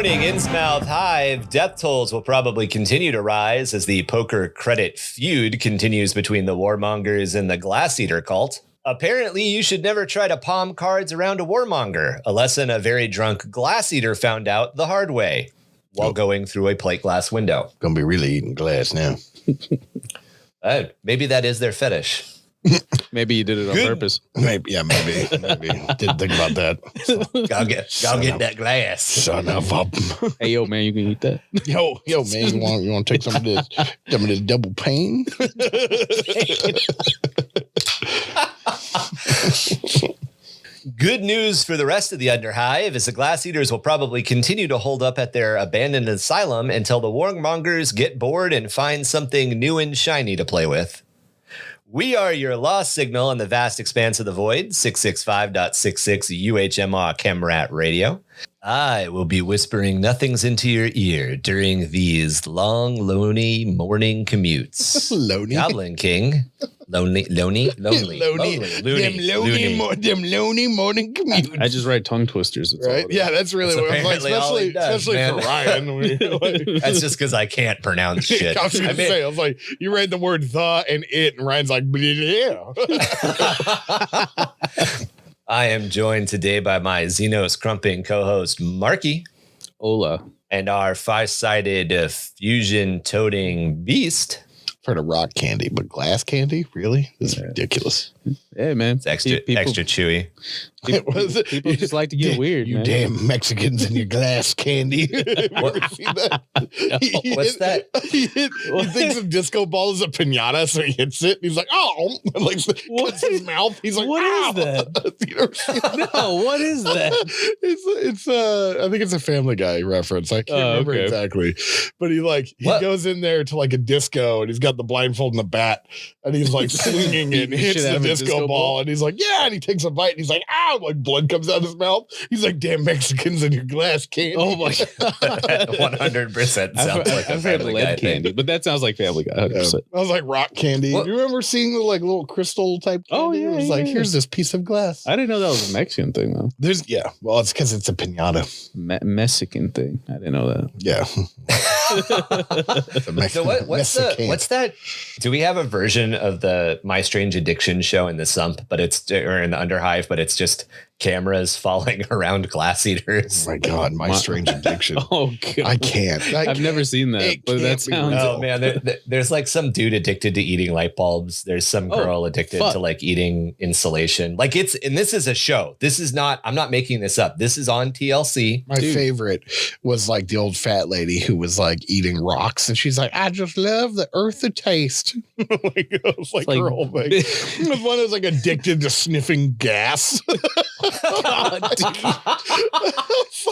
warning, Innsmouth Hive death tolls will probably continue to rise as the poker credit feud continues between the warmongers and the glass eater cult. Apparently, you should never try to palm cards around a warmonger, a lesson a very drunk glass eater found out the hard way while going through a plate glass window. Gonna be really eating glass now. Maybe that is their fetish. Maybe you did it on purpose. Maybe. Didn't think about that. So, go get that glass. Son of a. Hey, yo, man, you can eat that. Yo, man, you want to take some of this double pain? Good news for the rest of the Underhive is the Glass Eaters will probably continue to hold up at their abandoned asylum until the warmongers get bored and find something new and shiny to play with. We are your lost signal in the vast expanse of the void, 665.66 UHMR ChemRat radio. I will be whispering nothings into your ear during these long, lonely morning commutes. Lonely? Goblin King. Lonely. Them lonely morning commutes. I just write tongue twisters. Right? Yeah, that's really what I'm like, especially for Ryan. That's just because I can't pronounce shit. I was going to say, I was like, you read the word the and it, and Ryan's like, yeah. I am joined today by my Xenos crumping co-host, Marky. Hola. And our five-sided fusion-toting beast. I've heard of rock candy, but glass candy? Really? This is ridiculous. Hey, man. It's extra chewy. People just like to get weird, you man. damn Mexicans and your glass candy. Ever seen that? What's that? He thinks a disco ball is a pinata, so he hits it. And he's like, oh, and like cuts his mouth. He's like, what ow. is that? You never seen that? No, what is that? It's I think it's a Family Guy reference. I can't remember exactly, but he goes in there to like a disco, and he's got the blindfold and the bat, and he's like swinging it and hits the disco ball, and he's like, yeah, and he takes a bite, and he's like, ow, like blood comes out of his mouth. He's like, damn Mexicans and your glass candy. Oh my god, 100% sounds like a I've heard Family lead Guy candy, thing. but that sounds like Family Guy. 100%. I was like, rock candy. What? You remember seeing the like little crystal type candy? Oh, yeah, It was like, here's this piece of glass. I didn't know that was a Mexican thing though. Well, it's because it's a pinata. Mexican thing. I didn't know that. Yeah. So what's that? Do we have a version of the My Strange Addiction show in the Sump, or in the Underhive, but it's just cameras falling around glass eaters? Oh my God, My Strange Addiction. Oh God, I can't. I've never seen that, but that sounds. Oh man, there's like some dude addicted to eating light bulbs. There's some girl addicted to like eating insulation. Like and this is a show. This is not. I'm not making this up. This is on TLC. My favorite was like the old fat lady who was like eating rocks, and she's like, I just love the earth of taste. It was like her whole thing. It was one who's like addicted to sniffing gas.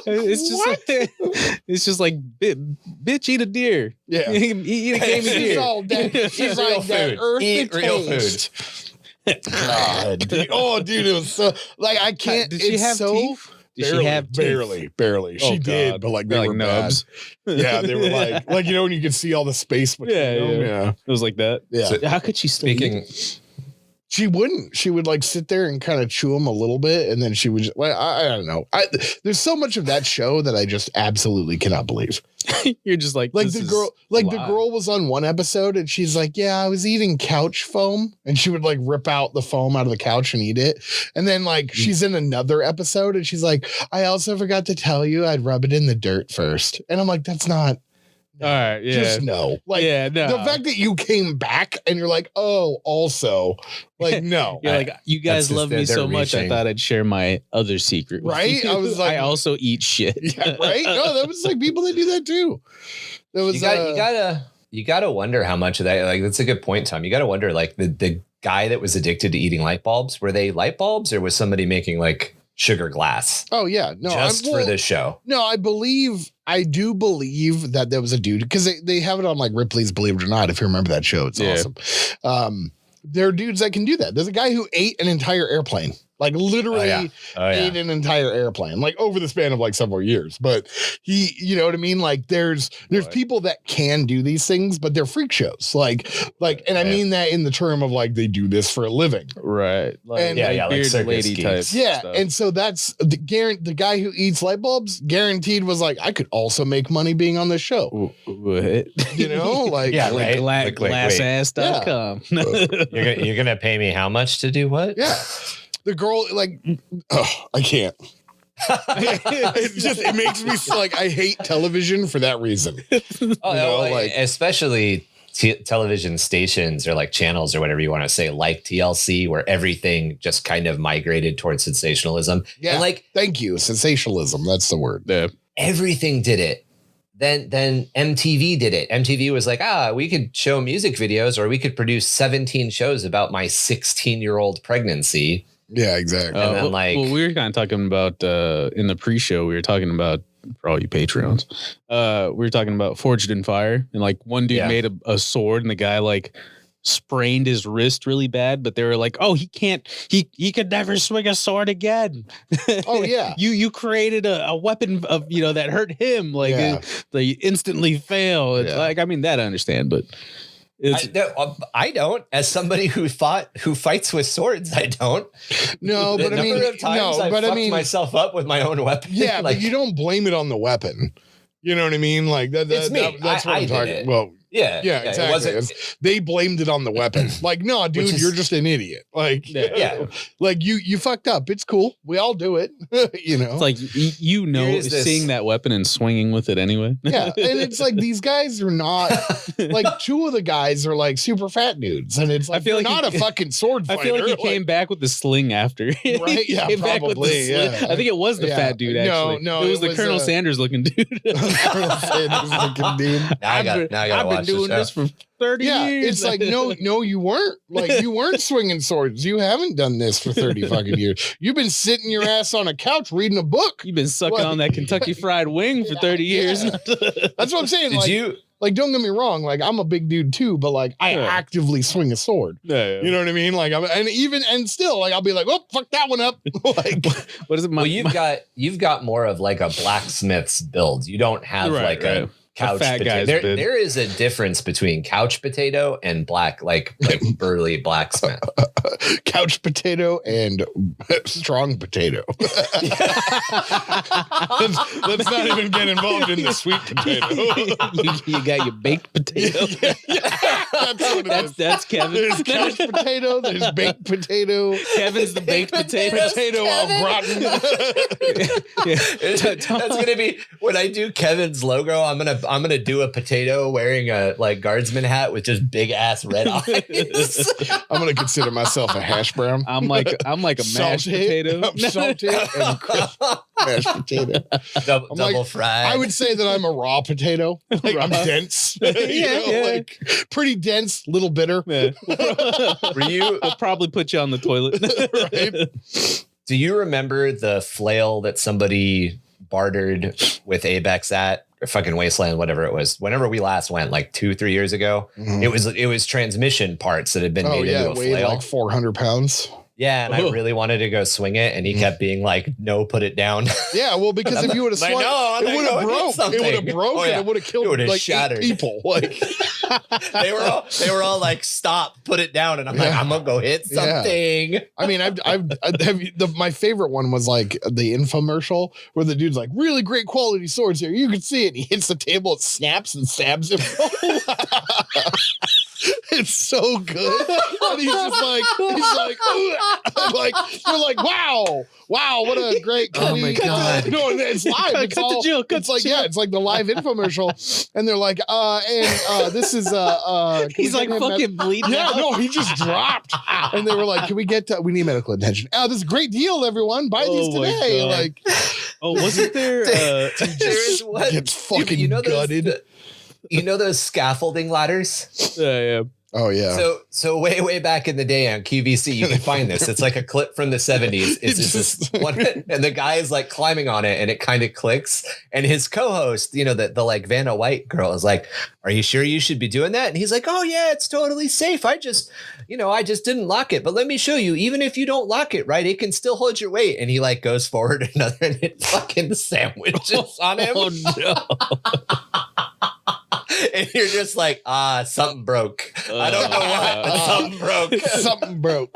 It's just like bitch, eat a deer. Yeah, eat a game of deer. She's like that earth eat of real taste. God, dude. Oh, dude, it was so like I can't. Did she have teeth? Did she have teeth? Barely. She did, but like they were nubs. Yeah, they were like when you could see all the space between them. Yeah, it was like that. Yeah. So how could she still eat? She wouldn't. She would like sit there and kind of chew them a little bit, and then she would just, I don't know. There's so much of that show that I just absolutely cannot believe. You're just like the girl. The girl was on one episode, and she's like, "Yeah, I was eating couch foam," and she would like rip out the foam out of the couch and eat it. And then like she's in another episode, and she's like, "I also forgot to tell you I'd rub it in the dirt first." And I'm like, "That's not." All right, yeah. Just no. Like, the fact that you came back and you're like, oh, also, like, no. You're like, you guys love me so much, I thought I'd share my other secret with right? you. I was like, I also eat shit. Yeah, right? No, that was like people that do that too. That was you gotta wonder how much of that, like, that's a good point, Tom. You gotta wonder, like, the guy that was addicted to eating light bulbs, were they light bulbs or was somebody making like sugar glass? Oh yeah, no, for this show. No, I do believe that there was a dude, because they have it on like Ripley's Believe It or Not. If you remember that show, it's awesome. There are dudes that can do that. There's a guy who ate an entire airplane. like literally ate an entire airplane, like over the span of like several years. But he, you know what I mean? Like there's people that can do these things, but they're freak shows. And I mean that in the term of like, they do this for a living. Right. Like, and like circus lady types. Yeah. Stuff. And so that's the guy who eats light bulbs guaranteed was like, I could also make money being on this show. What? You know, like, glassass.com. You're going to pay me how much to do what? Yeah. The girl, like, I can't. It makes me like, I hate television for that reason. Especially television stations or like channels or whatever you want to say, like TLC, where everything just kind of migrated towards sensationalism. Yeah. And like, thank you. Sensationalism. That's the word. Yeah. Everything did it. Then MTV did it. MTV was like, we could show music videos, or we could produce 17 shows about my 16-year-old pregnancy. Yeah, exactly. And then we were kind of talking about in the pre-show, we were talking about, for all you Patreons, we were talking about Forged in Fire, and like one dude made a sword, and the guy like sprained his wrist really bad, but they were like, oh, he could never swing a sword again. Oh yeah. you created a weapon of, that hurt him. Like they instantly fail. It's like, I mean, that I understand, but I don't. As somebody who fights with swords, I don't. No, but I mean, of times I've fucked myself up with my own weapon. Yeah, like, but you don't blame it on the weapon. You know what I mean? Like that's what I'm talking. Well, yeah, exactly. They blamed it on the weapon. Like, no, dude, you're just an idiot. Like, like you fucked up. It's cool. We all do it. It's like seeing that weapon and swinging with it anyway. Yeah, and it's like these guys are not like two of the guys are like super fat dudes, and it's like, I feel like not a fucking sword fighter. I feel like he came back with the sling after. Right? Yeah, probably. Yeah. I think it was the fat dude. Actually, no, it was the Colonel Sanders looking dude. Colonel Sanders looking dude. Now I gotta watch doing this for 30 years. It's like, no, you weren't. Like, you weren't swinging swords. You haven't done this for 30 fucking years. You've been sitting your ass on a couch reading a book. You've been sucking on that Kentucky Fried Wing for 30 years. Yeah. That's what I'm saying. Like, don't get me wrong. Like, I'm a big dude too, but like, I actively swing a sword. Yeah. You know what I mean? Like, and still, like, I'll be like, oh, fuck that one up. Like, what is it? Well, you've got more of like a blacksmith's build. You don't have a couch potato. There is a difference between couch potato and like burly blacksmith. Couch potato and strong potato. Let's not even get involved in the sweet potato. you got your baked potato. That's Kevin. There's couch potato. There's baked potato. Kevin's the baked potato. Potato au gratin. That's gonna be when I do Kevin's logo. I'm gonna do a potato wearing a like guardsman hat with just big ass red eyes. I'm gonna consider myself a hash brown. I'm like a mashed potato. I'm salted and crisp mashed potato. Double fried. I would say that I'm a raw potato. Like, I'm dense. Like pretty dense, little bitter. Yeah. We'll probably put you on the toilet. Right? Do you remember the flail that somebody bartered with Abex at? Or fucking Wasteland, whatever it was. Whenever we last went, like 2-3 years ago, it was transmission parts that had been made into a flail. Like 400 pounds. Yeah, and I really wanted to go swing it, and he kept being like, "No, put it down." Yeah, well, because if you would have swung, it would have broke. It would have broken. It would have killed like shattered 8 people. Like they were all like, "Stop, put it down," and I'm like, "I'm gonna go hit something." Yeah. I mean, my favorite one was like the infomercial where the dude's like, "Really great quality swords here. You can see it." And he hits the table, it snaps and stabs him. It's so good. And he's just like, you're like, wow, what a great. Oh my God. No, it's live. It's like the live infomercial. And they're like, this is, he's like fucking bleeding. Yeah, no, he just dropped. And they were like, we need medical attention. Oh, this is a great deal, everyone. Buy these today. Like, wasn't there, there's one. It's fucking gutted. You know those scaffolding ladders? Yeah. Oh yeah. So way back in the day on QVC, you can find this. It's like a clip from the 70s. It's just this one, and the guy is like climbing on it, and it kind of clicks. And his co-host, the like Vanna White girl, is like, "Are you sure you should be doing that?" And he's like, "Oh yeah, it's totally safe. I just didn't lock it. But let me show you. Even if you don't lock it right, it can still hold your weight." And he like goes forward another, and it fucking sandwiches on him. Oh no. And you're just like, something broke. I don't know what, but something broke. Something broke.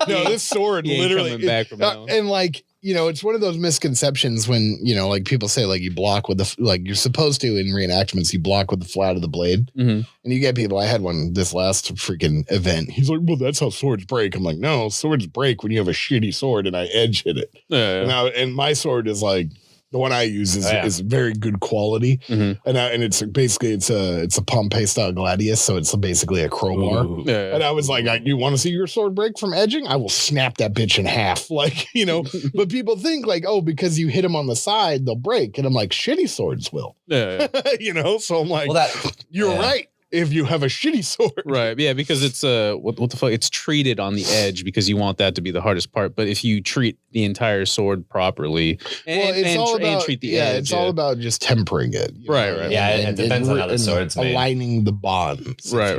No, this sword literally. And like, it's one of those misconceptions when, like people say, like you block with like you're supposed to in reenactments, you block with the flat of the blade. Mm-hmm. And you get people, I had one this last freaking event. He's like, well, that's how swords break. I'm like, no, swords break when you have a shitty sword and I edge hit it. Now, and my sword is like, the one I use is very good quality, mm-hmm. and it's basically it's a Pompeii style gladius, so it's basically a crowbar. And I was like, you want to see your sword break from edging? I will snap that bitch in half, like But people think like, oh, because you hit them on the side, they'll break, and I'm like, shitty swords will. So I'm like, you're right. If you have a shitty sword. Right. Yeah, because it's what the fuck? It's treated on the edge because you want that to be the hardest part. But if you treat the entire sword properly and treat the edge. It's all about just tempering it. Right. Yeah, it depends on how the sword's made. Aligning the bonds. Right.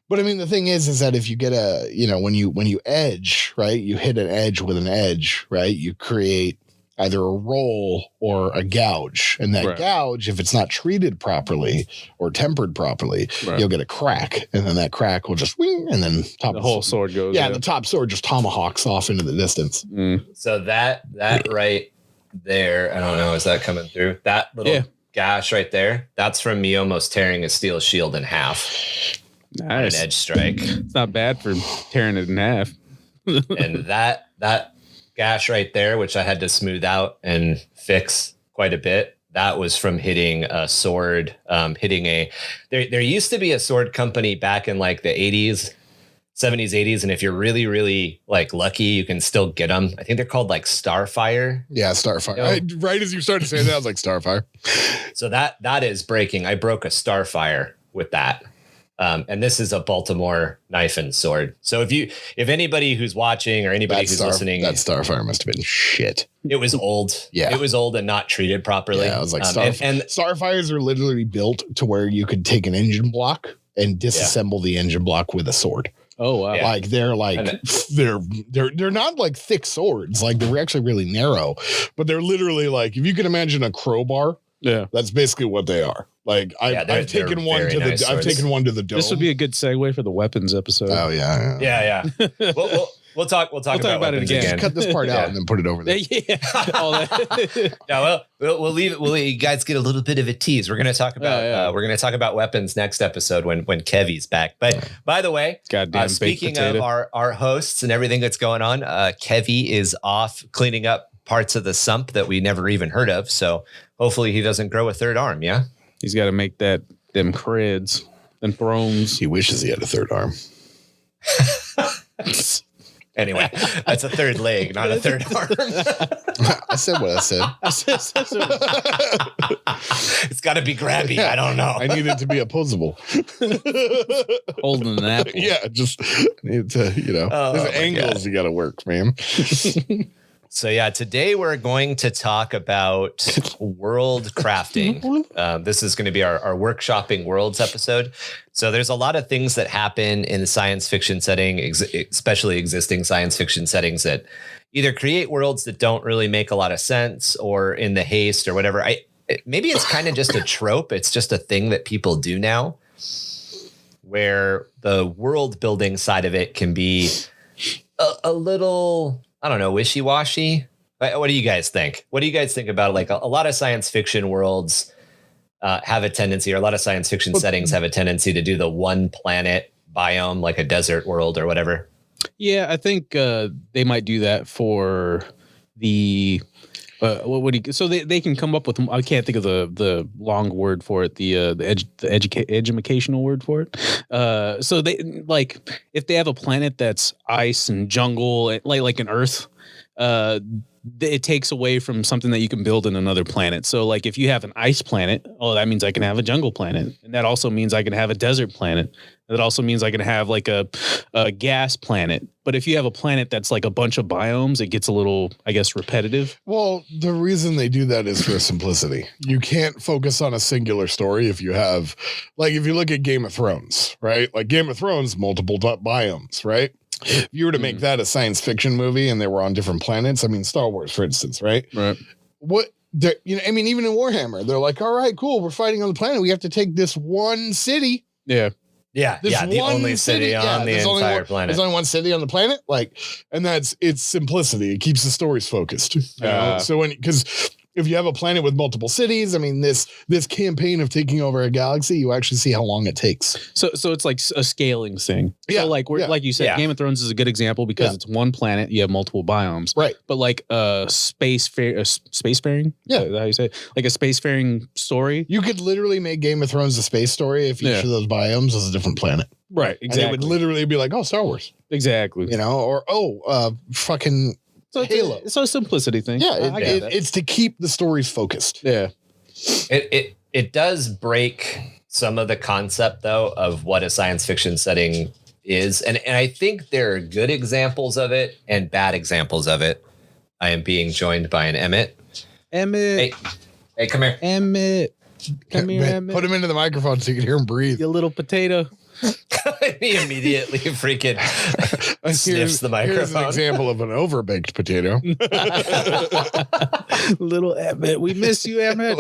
But I mean, the thing is that if you get when you edge, right, you hit an edge with an edge, right, you create either a roll or a gouge. And that gouge, if it's not treated properly or tempered properly, you'll get a crack. And then that crack will just wing, and then the whole sword goes. Yeah, the top sword just tomahawks off into the distance. Mm. So that right there, I don't know, is that coming through? That little gash right there, that's from me almost tearing a steel shield in half. Nice. On an edge strike. It's not bad for tearing it in half. And that gash right there, which I had to smooth out and fix quite a bit, that was from hitting a sword, there used to be a sword company back in like the 80s, 70s, 80s, and if you're really, really like lucky, you can still get them. I think they're called like Starfire. Yeah, Starfire. Right as you started saying that, I was like, Starfire. So that is breaking. I broke a Starfire with that. And this is a Baltimore knife and sword. So if anybody who's watching or anybody who's listening, that Starfire must have been shit. It was old. Yeah, it was old and not treated properly. Yeah, I was like, and Starfires are literally built to where you could take an engine block and disassemble the engine block with a sword. Oh wow! Yeah. Like they're not like thick swords. Like they're actually really narrow, but they're literally like, if you can imagine a crowbar. Yeah, that's basically what they are. Like I've taken one to the dome. This would be a good segue for the weapons episode. Oh yeah. We'll talk about it again. Just cut this part out and then put it over there. We'll leave it. We'll let you guys get a little bit of a tease. We're going to talk about weapons next episode when Kevy's back. But by the way, speaking of our hosts and everything that's going on, Kevy is off cleaning up parts of the sump that we never even heard of. So hopefully he doesn't grow a third arm. Yeah. He's got to make them creds and thrones. He wishes he had a third arm. Anyway, that's a third leg, not a third arm. I said what I said. It's got to be grabby. I don't know. I need it to be opposable. Holding an apple. Yeah, just need to, there's angles you got to work, man. So yeah, today we're going to talk about world crafting. This is going to be our workshopping worlds episode. So there's a lot of things that happen in the science fiction setting, especially existing science fiction settings, that either create worlds that don't really make a lot of sense, or in the haste or whatever. Maybe it's kind of just a trope. It's just a thing that people do now, where the world building side of it can be a little, I don't know, wishy-washy. What do you guys think? What do you guys think about, like, a lot of science fiction worlds have a tendency, or a lot of science fiction settings have a tendency to do the one planet biome, like a desert world or whatever? Yeah, I think they might do that for the so they can come up with, I can't think of the long word for it, the educational word for it. So they, like, if they have a planet that's ice and jungle, like an Earth, it takes away from something that you can build in another planet. So like if you have an ice planet, that means I can have a jungle planet. And that also means I can have a desert planet. That also means I can have like a gas planet. But if you have a planet that's like a bunch of biomes, it gets a little, I guess, repetitive. Well, the reason they do that is for simplicity. You can't focus on a singular story if you have, like, if you look at Game of Thrones, right? Like Game of Thrones, multiple biomes, right? If you were to make that a science fiction movie and they were on different planets, I mean, Star Wars, for instance, right? Right. I mean, even in Warhammer, they're like, all right, cool, we're fighting on the planet. We have to take this one city. Yeah. Yeah, the only city on the entire planet. There's only one city on the planet, and it's simplicity. It keeps the stories focused. You know? So because if you have a planet with multiple cities, I mean, this campaign of taking over a galaxy, you actually see how long it takes. So it's like a scaling thing. Yeah, so like you said, Game of Thrones is a good example because it's one planet, you have multiple biomes. Right. But like spacefaring? Yeah. Is that how you say it? Like a spacefaring story. You could literally make Game of Thrones a space story if each of those biomes was a different planet. Right. Exactly. And it would literally be like, oh, Star Wars. Exactly. You know, or fucking so Halo. It's a simplicity thing. Yeah, it's to keep the stories focused. Yeah. It does break some of the concept, though, of what a science fiction setting is. And I think there are good examples of it and bad examples of it. I am being joined by an Emmett. Emmett. Hey, come here. Emmett. Come here, Emmett. Put him into the microphone so you can hear him breathe. You little potato. He immediately freaking sniffs the microphone. Here's an example of an overbaked potato. Little Emmett. We miss you, Emmett.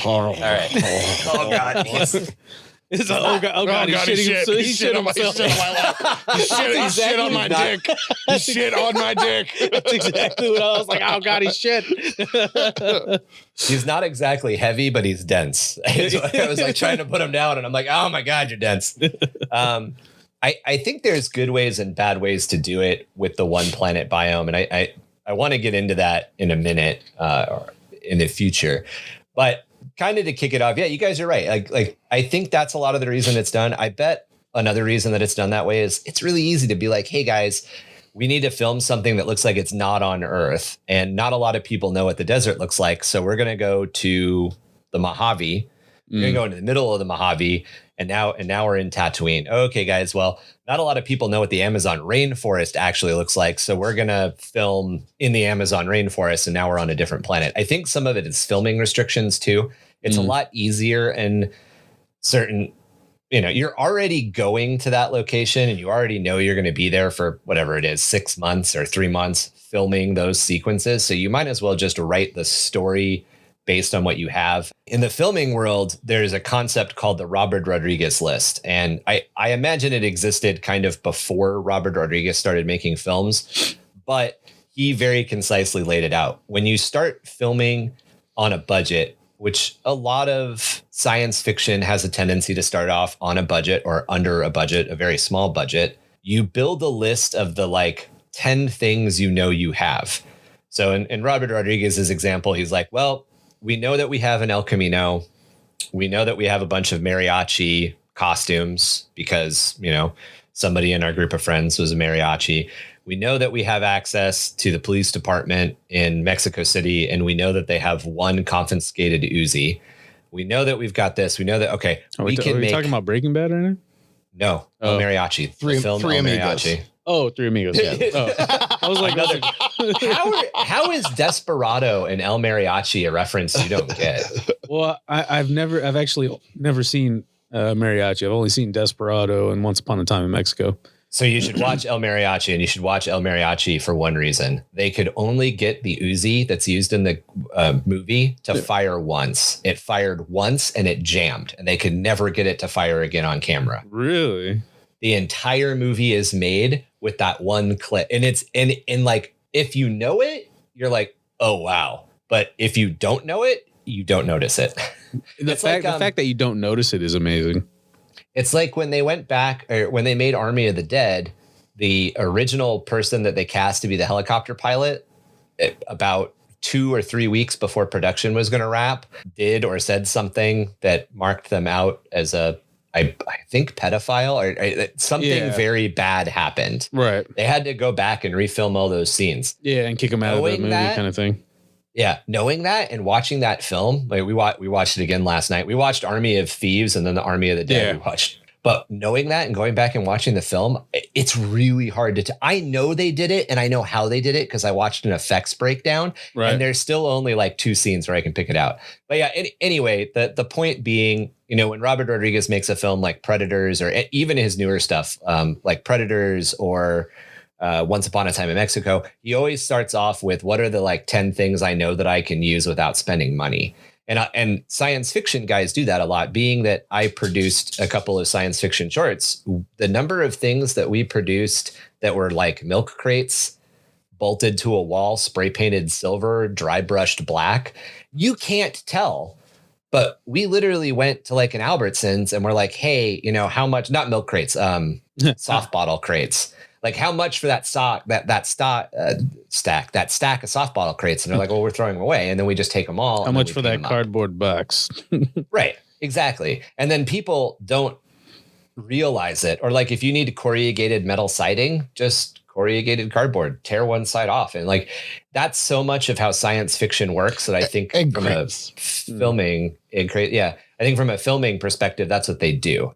All right. Oh, God. He shit on my lap. He shit on my dick. He shit on my dick. That's exactly what I was like. Oh, God, he shit. He's not exactly heavy, but he's dense. I was like trying to put him down, and I'm like, oh, my God, you're dense. I think there's good ways and bad ways to do it with the one planet biome. And I want to get into that in a minute or in the future. But kind of to kick it off, yeah, you guys are right. Like I think that's a lot of the reason it's done. I bet another reason that it's done that way is it's really easy to be like, hey guys, we need to film something that looks like it's not on Earth, and not a lot of people know what the desert looks like. So we're gonna go to the Mojave. We're gonna go into the middle of the Mojave, and now we're in Tatooine. Okay, guys, well, not a lot of people know what the Amazon rainforest actually looks like, so we're gonna film in the Amazon rainforest, and now we're on a different planet. I think some of it is filming restrictions too. It's a lot easier and certain, you're already going to that location and you already know you're going to be there for whatever it is, 6 months or 3 months filming those sequences. So you might as well just write the story based on what you have. In the filming world, there's a concept called the Robert Rodriguez list. And I imagine it existed kind of before Robert Rodriguez started making films, but he very concisely laid it out. When you start filming on a budget, which a lot of science fiction has a tendency to start off on a budget or under a budget, a very small budget, you build a list of the 10 things you have. So in Robert Rodriguez's example, he's like, well, we know that we have an El Camino. We know that we have a bunch of mariachi costumes because, somebody in our group of friends was a mariachi. We know that we have access to the police department in Mexico City, and we know that they have one confiscated Uzi. We know that we've got this. We know that, okay, are we talking about Breaking Bad right now? No, El Mariachi. Three Mariachi. Oh, Three Amigos. Yeah. I was like, how is Desperado and El Mariachi a reference you don't get? Well, I've actually never seen Mariachi. I've only seen Desperado and Once Upon a Time in Mexico. So you should watch El Mariachi, and you should watch El Mariachi for one reason. They could only get the Uzi that's used in the movie to fire once. It fired once and it jammed, and they could never get it to fire again on camera. Really? The entire movie is made with that one clip. And it's in if you know it, you're like, oh, wow. But if you don't know it, you don't notice it. The fact that you don't notice it is amazing. It's like when they went back, or when they made Army of the Dead, the original person that they cast to be the helicopter pilot, about 2 or 3 weeks before production was going to wrap, did or said something that marked them out as a I think pedophile or something very bad happened. Right. They had to go back and refilm all those scenes. Yeah, and kick him out of the movie kind of thing. Yeah, knowing that and watching that film, like we watched it again last night. We watched Army of Thieves and then the Army of the Dead. We watched. But knowing that and going back and watching the film, it's really hard to I know they did it and I know how they did it because I watched an effects breakdown. Right. And there's still only like 2 scenes where I can pick it out. But yeah, anyway, the point being, you know, when Robert Rodriguez makes a film like Predators or even his newer stuff, like Predators or Once Upon a Time in Mexico, he always starts off with what are the like 10 things I know that I can use without spending money. And science fiction guys do that a lot, being that I produced a couple of science fiction shorts. The number of things that we produced that were like milk crates bolted to a wall, spray painted silver, dry brushed black, you can't tell. But we literally went to like an Albertsons and we're like, hey, you know, how much, not milk crates, soft bottle crates. Like how much for that stack of soft bottle crates? And they're like, well, we're throwing them away. And then we just take them all. How much for that cardboard box? Right. Exactly. And then people don't realize it. Or like if you need corrugated metal siding, just corrugated cardboard, tear one side off. And like that's so much of how science fiction works that I think from a filming I think from a filming perspective, that's what they do.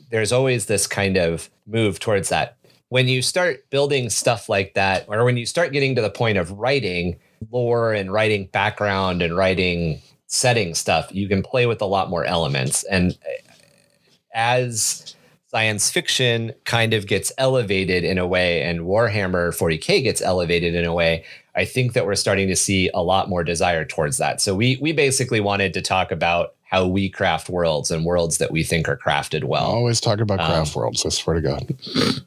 There's always this kind of move towards that. When you start building stuff like that, or when you start getting to the point of writing lore and writing background and writing setting stuff, you can play with a lot more elements. And as science fiction kind of gets elevated in a way and Warhammer 40K gets elevated in a way, I think that we're starting to see a lot more desire towards that. So we basically wanted to talk about how we craft worlds and worlds that we think are crafted well. I always talk about craft worlds. I swear to God.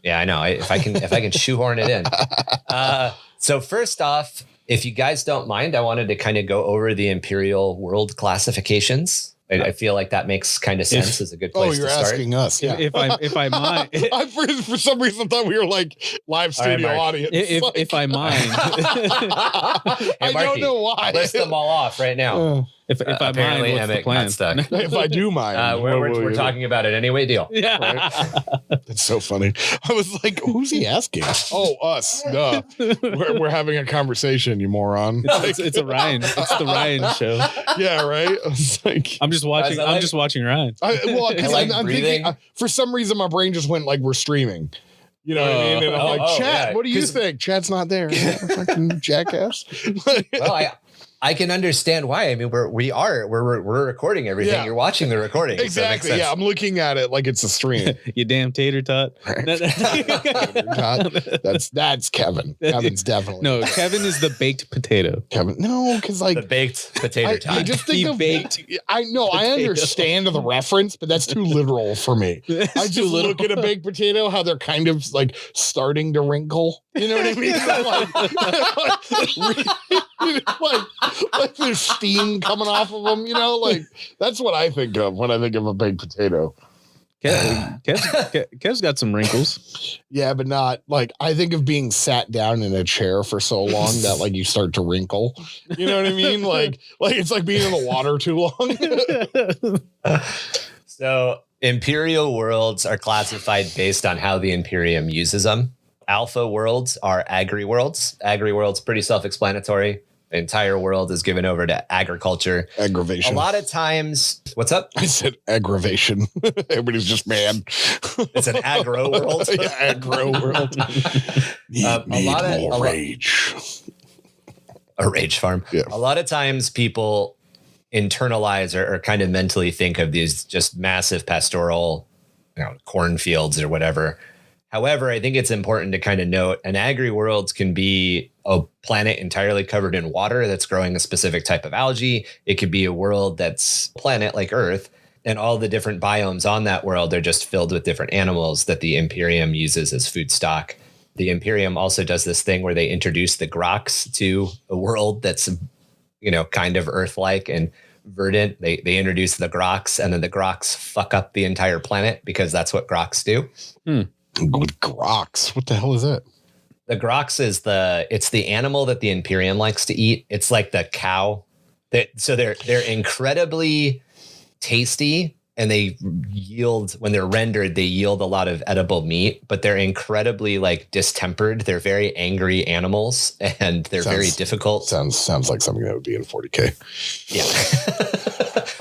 Yeah, I know. If I can shoehorn it in. So first off, if you guys don't mind, I wanted to kind of go over the Imperial world classifications. I feel like that makes kind of sense as a good place to start. Oh, you're asking us. Yeah. If I mind. I for some reason thought we were like live studio audience. If I mind. I don't know why. List them all off right now. If I mind, what's the plan? Stuck. If I do mind. We're talking about it anyway, deal. Yeah. Right? That's so funny. I was like, who's he asking? Oh, us. Duh. We're having a conversation, you moron. It's a Ryan. It's the Ryan show. Yeah, right? I was like, I'm just watching Ryan. I'm thinking, for some reason, my brain just went like, we're streaming. You know what I mean? And I'm like, chat, what do you think? Chat's not there. Fucking jackass. Well, I can understand why. I mean, we're recording everything. Yeah. You're watching the recording. Exactly. So yeah, I'm looking at it like it's a stream. You damn tater tot. That's Kevin. Kevin's definitely. No, Kevin is the baked potato. Kevin, no, because like the baked potato tot. I just think baked. I know. Potato. I understand the reference, but that's too literal for me. I just look at a baked potato, how they're kind of like starting to wrinkle. You know what I mean? Like there's steam coming off of them, you know, like that's what I think of when I think of a baked potato. Kev's got some wrinkles. Yeah, but not like I think of being sat down in a chair for so long that like you start to wrinkle. You know what I mean? Like it's like being in the water too long. So Imperial worlds are classified based on how the Imperium uses them. Alpha worlds are agri worlds. Agri worlds, pretty self-explanatory. The entire world is given over to agriculture. Aggravation. A lot of times, what's up? I said aggravation. Everybody's just mad. It's an aggro world. Yeah, aggro world. A rage. A rage farm. Yeah. A lot of times people internalize or kind of mentally think of these just massive pastoral, cornfields or whatever. However, I think it's important to kind of note an agri-world can be a planet entirely covered in water that's growing a specific type of algae. It could be a world that's a planet like Earth, and all the different biomes on that world are just filled with different animals that the Imperium uses as food stock. The Imperium also does this thing where they introduce the Grox to a world that's, kind of Earth-like and verdant. They introduce the Grox, and then the Grox fuck up the entire planet because that's what Grox do. Grox, what the hell is that? The Grox is it's the animal that the Imperium likes to eat. It's like the cow. So they're incredibly tasty and they yield, when they're rendered, they yield a lot of edible meat, but they're incredibly like distempered. They're very angry animals, and they're very difficult. Sounds like something that would be in 40K. Yeah.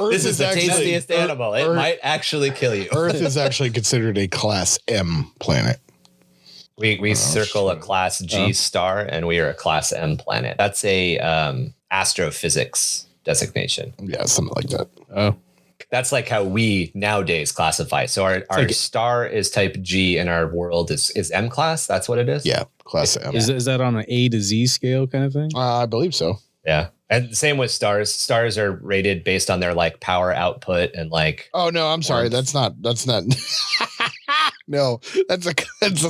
This is the tastiest animal. It might actually kill you. Earth is actually considered a Class M planet. We circle a Class G star, and we are a Class M planet. That's a astrophysics designation. Yeah, something like that. Oh. That's like how we nowadays classify. So our like star is type G, and our world is M class. That's what it is? Yeah, Class M. Is that on an A to Z scale kind of thing? I believe so. Yeah. And same with stars. Stars are rated based on their like power output and like. Oh no, I'm sorry. That's not. No, that's a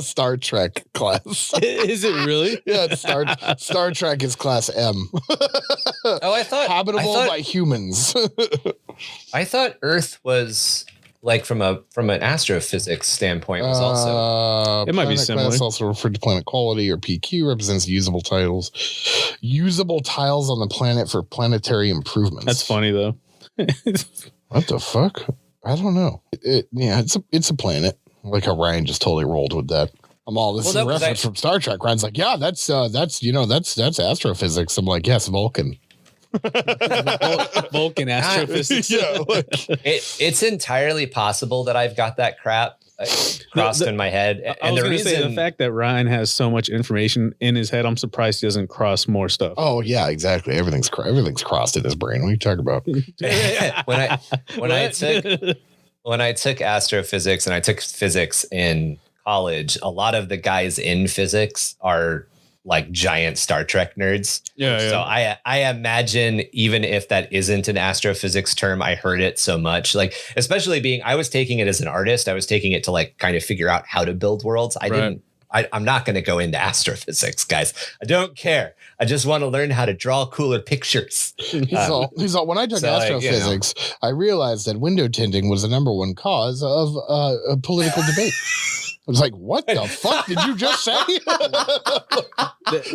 Star Trek class. Is it really? Yeah, Star Trek is Class M. Oh, I thought habitable by humans. I thought Earth was like from an astrophysics standpoint was also. It might be similar. Class also referred to planet quality, or PQ, represents usable tiles. Usable tiles on the planet for planetary improvements. That's funny though. What the fuck? I don't know. It's a planet. Like how Ryan just totally rolled with that. This is a reference from Star Trek. Ryan's like, yeah, that's astrophysics. I'm like, yes, Vulcan. Vulcan astrophysics. Yeah, it's entirely possible that I've got that crap crossed in my head. And the fact that Ryan has so much information in his head, I'm surprised he doesn't cross more stuff. Oh yeah, exactly. Everything's crossed in his brain. What are you talking about? When I took astrophysics and I took physics in college, a lot of the guys in physics are like giant Star Trek nerds. Yeah. So I imagine, even if that isn't an astrophysics term, I heard it so much, like, especially I was taking it as an artist. I was taking it to like kind of figure out how to build worlds. I'm not going to go into astrophysics, guys. I don't care. I just want to learn how to draw cooler pictures. He's all, when I took astrophysics, I realized that window tinting was the number one cause of a political debate. I was like, what the fuck did you just say?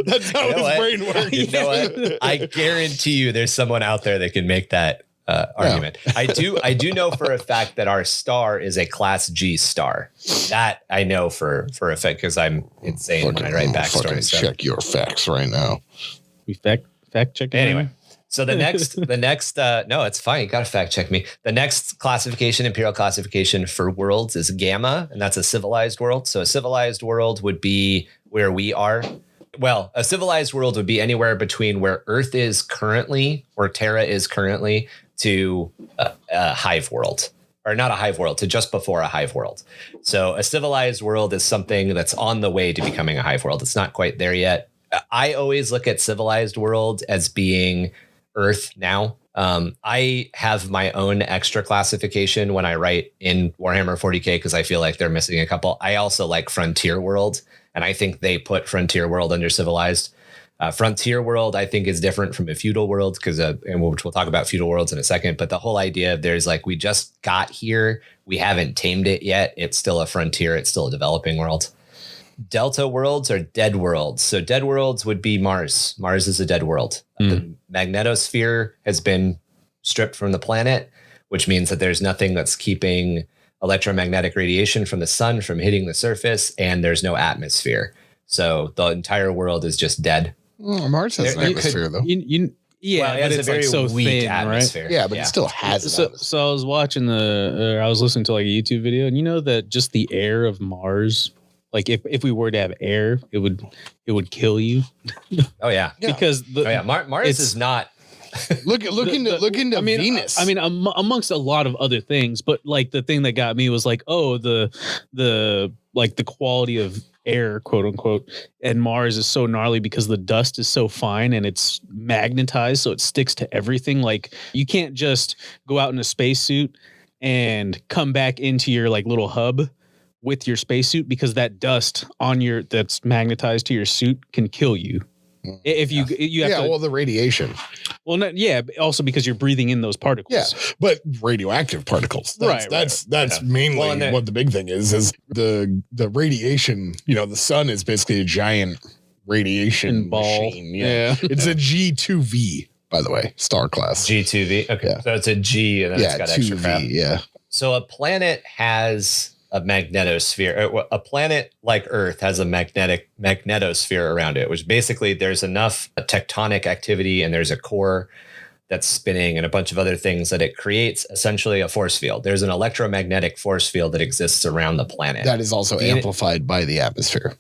That's how his brain works. You know what? I guarantee you there's someone out there that can make that argument. I do know for a fact that our star is a Class G star. That I know for a fact, because I'm insane when I write backstories. Check your facts right now. We fact check anyway. So the next no, it's fine. You got to fact check me. The next classification, imperial classification for worlds, is Gamma, and that's a civilized world. So a civilized world would be where we are. Well, a civilized world would be anywhere between where Earth is currently, or Terra is currently, to a hive world, or not a hive world, to just before a hive world. So a civilized world is something that's on the way to becoming a hive world. It's not quite there yet. I always look at civilized world as being Earth now. I have my own extra classification when I write in Warhammer 40K, because I feel like they're missing a couple. I also like Frontier World, and I think they put Frontier World under civilized. Frontier World, I think, is different from a feudal world, because which we'll talk about feudal worlds in a second. But the whole idea of there's like, we just got here, we haven't tamed it yet. It's still a frontier. It's still a developing world. Delta worlds are dead worlds. So dead worlds would be Mars. Mars is a dead world. The magnetosphere has been stripped from the planet, which means that there's nothing that's keeping electromagnetic radiation from the sun from hitting the surface, and there's no atmosphere. So the entire world is just dead. Mars has an atmosphere, though. But it's a very so weak thin, atmosphere. Right? Yeah, but it still has it. So I was watching I was listening to like a YouTube video, and you know that just the air of Mars, like if we were to have air, it would kill you. Oh yeah, because Mars is not. Look into Venus. I mean, amongst a lot of other things, but like the thing that got me was like, oh, the quality of air, quote unquote, and Mars is so gnarly because the dust is so fine and it's magnetized, so it sticks to everything. Like you can't just go out in a spacesuit and come back into your like little hub with your spacesuit, because that dust that's magnetized to your suit can kill you. If you have the radiation. Well, also because you're breathing in those particles. Yeah, but radioactive particles. That's mainly what the big thing is the radiation. You know, the sun is basically a giant radiation ball. Machine. Yeah. It's a G2V, by the way, star class. G2V. Okay, so it's a G, and then it's got extra crap. Yeah. So a planet has a magnetosphere. A planet like Earth has a magnetosphere around it, which basically there's enough tectonic activity and there's a core that's spinning and a bunch of other things that it creates essentially a force field. There's an electromagnetic force field that exists around the planet. That is also amplified by the atmosphere.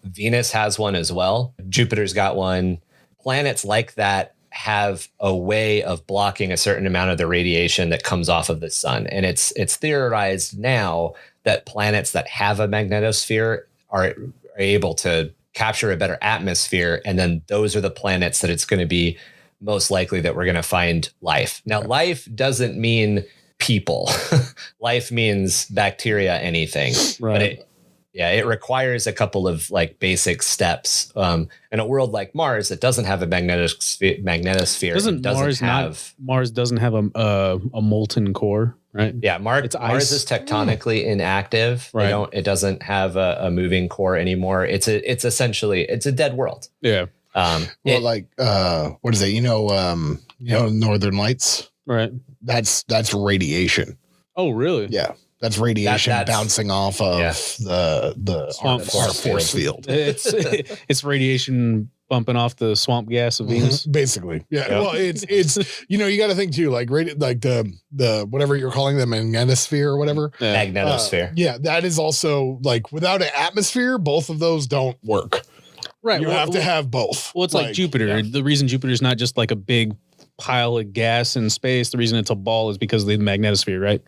Venus has one as well. Jupiter's got one. Planets like that have a way of blocking a certain amount of the radiation that comes off of the sun. And it's theorized now that planets that have a magnetosphere are able to capture a better atmosphere. And then those are the planets that it's going to be most likely that we're going to find life. Now, life doesn't mean people. Life means bacteria, anything. Right. But it requires a couple of like basic steps. In a world like Mars that doesn't have a magnetosphere, Mars doesn't have a molten core, right? Yeah, Mars is tectonically inactive. Right. It doesn't have a moving core anymore. It's essentially a dead world. Yeah. What is it? Northern Lights. Right. That's radiation. Oh, really? Yeah. That's radiation bouncing off of the swamp force field. It's radiation bumping off the swamp gas of Venus. Basically. Yeah. Well, it's you got to think too, like the whatever you're calling the magnetosphere or whatever. Magnetosphere. That is also like without an atmosphere, both of those don't work. Right. You have to have both. Well, it's like Jupiter. Yeah. The reason Jupiter is not just like a big pile of gas in space, the reason it's a ball is because of the magnetosphere, right?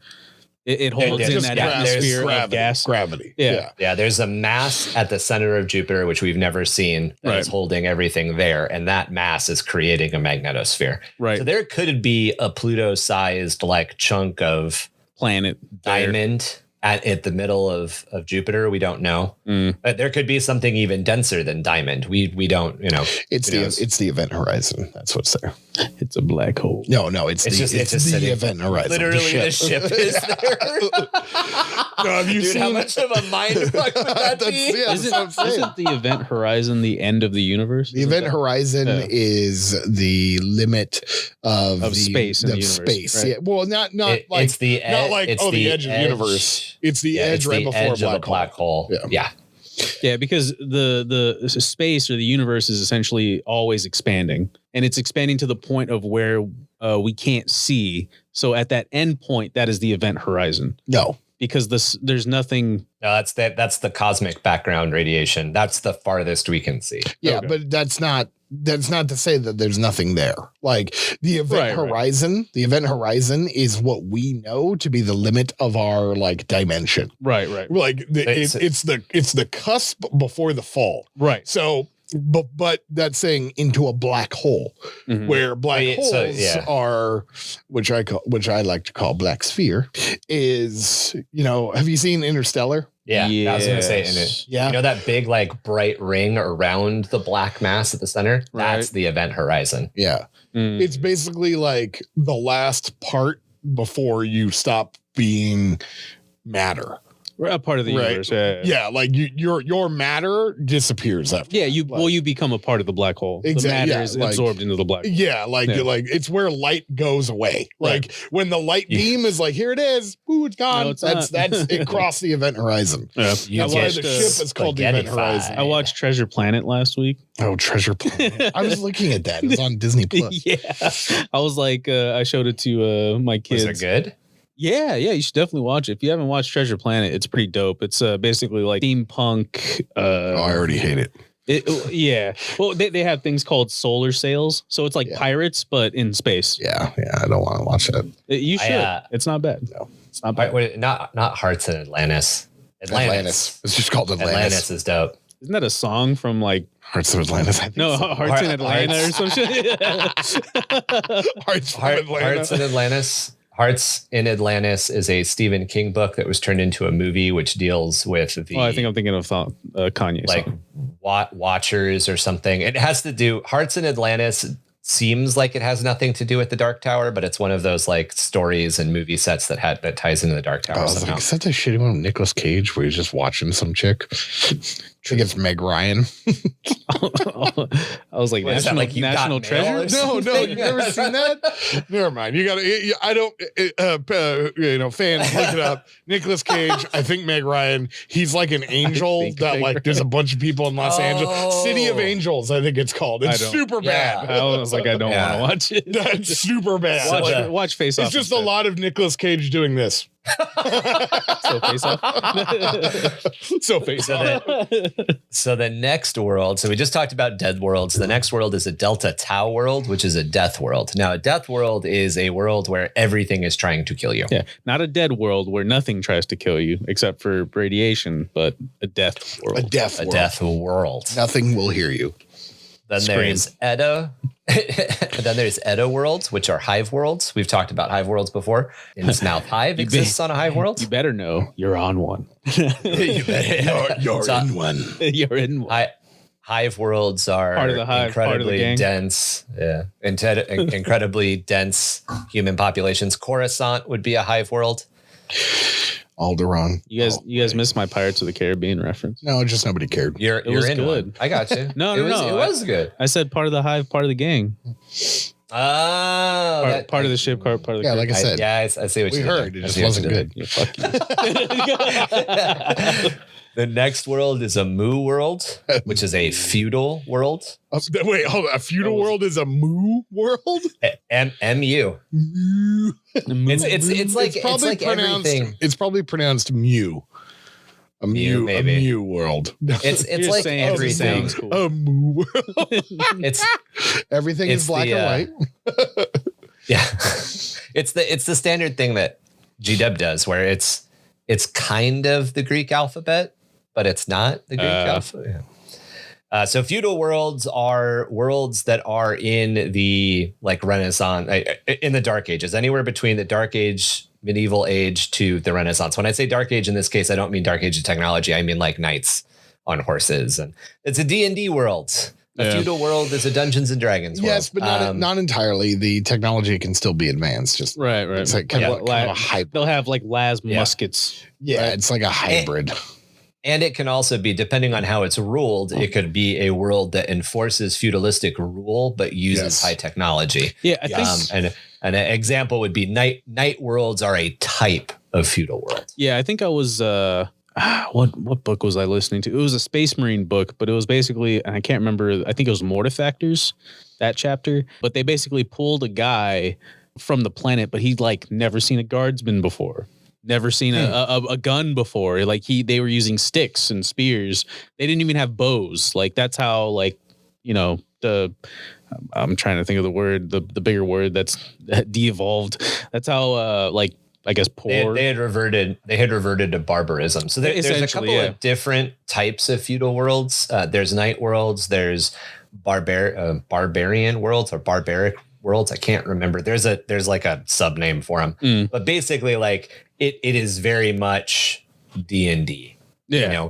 It holds in that atmosphere of gas. Gravity. Yeah. There's a mass at the center of Jupiter, which we've never seen, that is holding everything there. And that mass is creating a magnetosphere. Right. So there could be a Pluto-sized like chunk of planet diamond at the middle of Jupiter. We don't know. But there could be something even denser than diamond. We don't, It's the event horizon. That's what's there. It's a black hole. No, it's the event horizon. Literally the ship is there. Have you seen how much of a mind fuck would that be? Isn't the event horizon the end of the universe? The event horizon is the limit of space in the universe. Space. Right? Yeah. Well, not like it's the not like the edge of the universe. It's the edge right before a black hole. Yeah. Yeah, because the space or the universe is essentially always expanding, and it's expanding to the point of where we can't see. So at that end point, that is the event horizon. No, because there's nothing. No, that's the cosmic background radiation. That's the farthest we can see. Yeah, okay. But that's not to say that there's nothing there. Like the event horizon, the event horizon is what we know to be the limit of our like dimension. Right. Like it's the cusp before the fall. Right. So, but that's saying into a black hole, where black holes are, which I like to call black sphere, is have you seen Interstellar? Yeah, I was gonna say, that big like bright ring around the black mass at the center. Right. That's the event horizon. Yeah, it's basically like the last part before you stop being matter. We're a part of the universe. Yeah, like your matter disappears after. Yeah, you become a part of the black hole. Exactly. The matter is absorbed into the black hole. Yeah, like it's where light goes away. Like when the light beam is like, here it is, ooh, it's gone. No, that's it crossed the event horizon. Yeah. That's why the ship is called the event horizon. I watched Treasure Planet last week. Oh, Treasure Planet. I was looking at that. It was on Disney Plus. Yeah. I was like, I showed it to my kids. Was it good? Yeah, you should definitely watch it. If you haven't watched Treasure Planet, it's pretty dope. It's basically like steampunk. I already hate it. Yeah. Well, they have things called solar sails, so it's like pirates but in space. Yeah. I don't want to watch that. You should. It's not bad. No, it's not bad. Not Hearts in Atlantis. Atlantis. It's just called Atlantis. Atlantis is dope. Isn't that a song from like Hearts of Atlantis? I think Hearts in Atlanta or some shit. Hearts in Atlantis. Hearts in Atlantis is a Stephen King book that was turned into a movie, which deals with the. I think I'm thinking of Kanye, like Watchers or something. It has to do. Hearts in Atlantis seems like it has nothing to do with the Dark Tower, but it's one of those like stories and movie sets that ties into the Dark Tower. Is that the shitty one with Nicolas Cage where he's just watching some chick? I think it's Meg Ryan. I was like, national treasure? No, you've never seen that? Never mind. You got to, I don't, fans, look it up. Nicolas Cage, I think Meg Ryan, he's like an angel that like, there's a bunch of people in Los Angeles. City of Angels, I think it's called. It's super bad. I was like, I don't want to watch it. That's super bad. Watch Face Off. It's just a lot of Nicolas Cage doing this. So Face Off. So the next world, so we just talked about dead worlds. The next world is a Delta Tau world, which is a death world. Now, a death world is a world where everything is trying to kill you. Yeah, not a dead world where nothing tries to kill you except for radiation, but a death world. A death world. Nothing will hear you. Then there's Edda. And then there's Edda worlds, which are hive worlds. We've talked about hive worlds before. Innsmouth Hive exists on a hive world. You better know you're on one. You're in one. You're in one. Hive worlds are part of the hive, incredibly part of the dense, incredibly dense human populations. Coruscant would be a hive world. Alderaan. You guys missed my Pirates of the Caribbean reference. No, just nobody cared. You're in good. One. I got you. No. It was good. I said part of the hive, part of the gang. Oh, part of the ship, part of the crew. Like I said. I see what you heard. It just wasn't good. Yeah, fuck you. The next world is a Mu world, which is a feudal world. Wait, hold on. A feudal world is a Mu world? M-U. It's like everything. It's probably pronounced Mew. A Mew, maybe. A Mew world. It's like everything. Cool. A Mu world. Everything is black and white. Yeah. It's the standard thing that GW does where it's kind of the Greek alphabet, but it's not the Greek alphabet. Yeah. So feudal worlds are worlds that are in the like Renaissance, in the Dark Ages, anywhere between the Dark Age, medieval age to the Renaissance. When I say Dark Age in this case, I don't mean Dark Age of technology. I mean like knights on horses, and it's a D&D world. A feudal world is a Dungeons and Dragons world. Yes, but not entirely. The technology can still be advanced. Just right. It's like kind of a hybrid. They'll have like las muskets. Yeah, right? It's like a hybrid. And it can also be, depending on how it's ruled, it could be a world that enforces feudalistic rule but uses high technology. Yeah, I think. And an example would be night worlds are a type of feudal world. Yeah, I think I was. What book was I listening to? It was a Space Marine book, but it was basically, and I can't remember. I think it was Mortifactors, that chapter. But they basically pulled a guy from the planet, but he'd like never seen a guardsman before. Never seen a gun before. Like they were using sticks and spears. They didn't even have bows. Like that's how I'm trying to think of the word, the bigger word that de-evolved. That's how I guess poor. They had reverted to barbarism. So there's a couple of different types of feudal worlds. There's night worlds. There's barbarian worlds or barbaric worlds. I can't remember. There's like a sub name for them. But basically, like it is very much D&D. Yeah.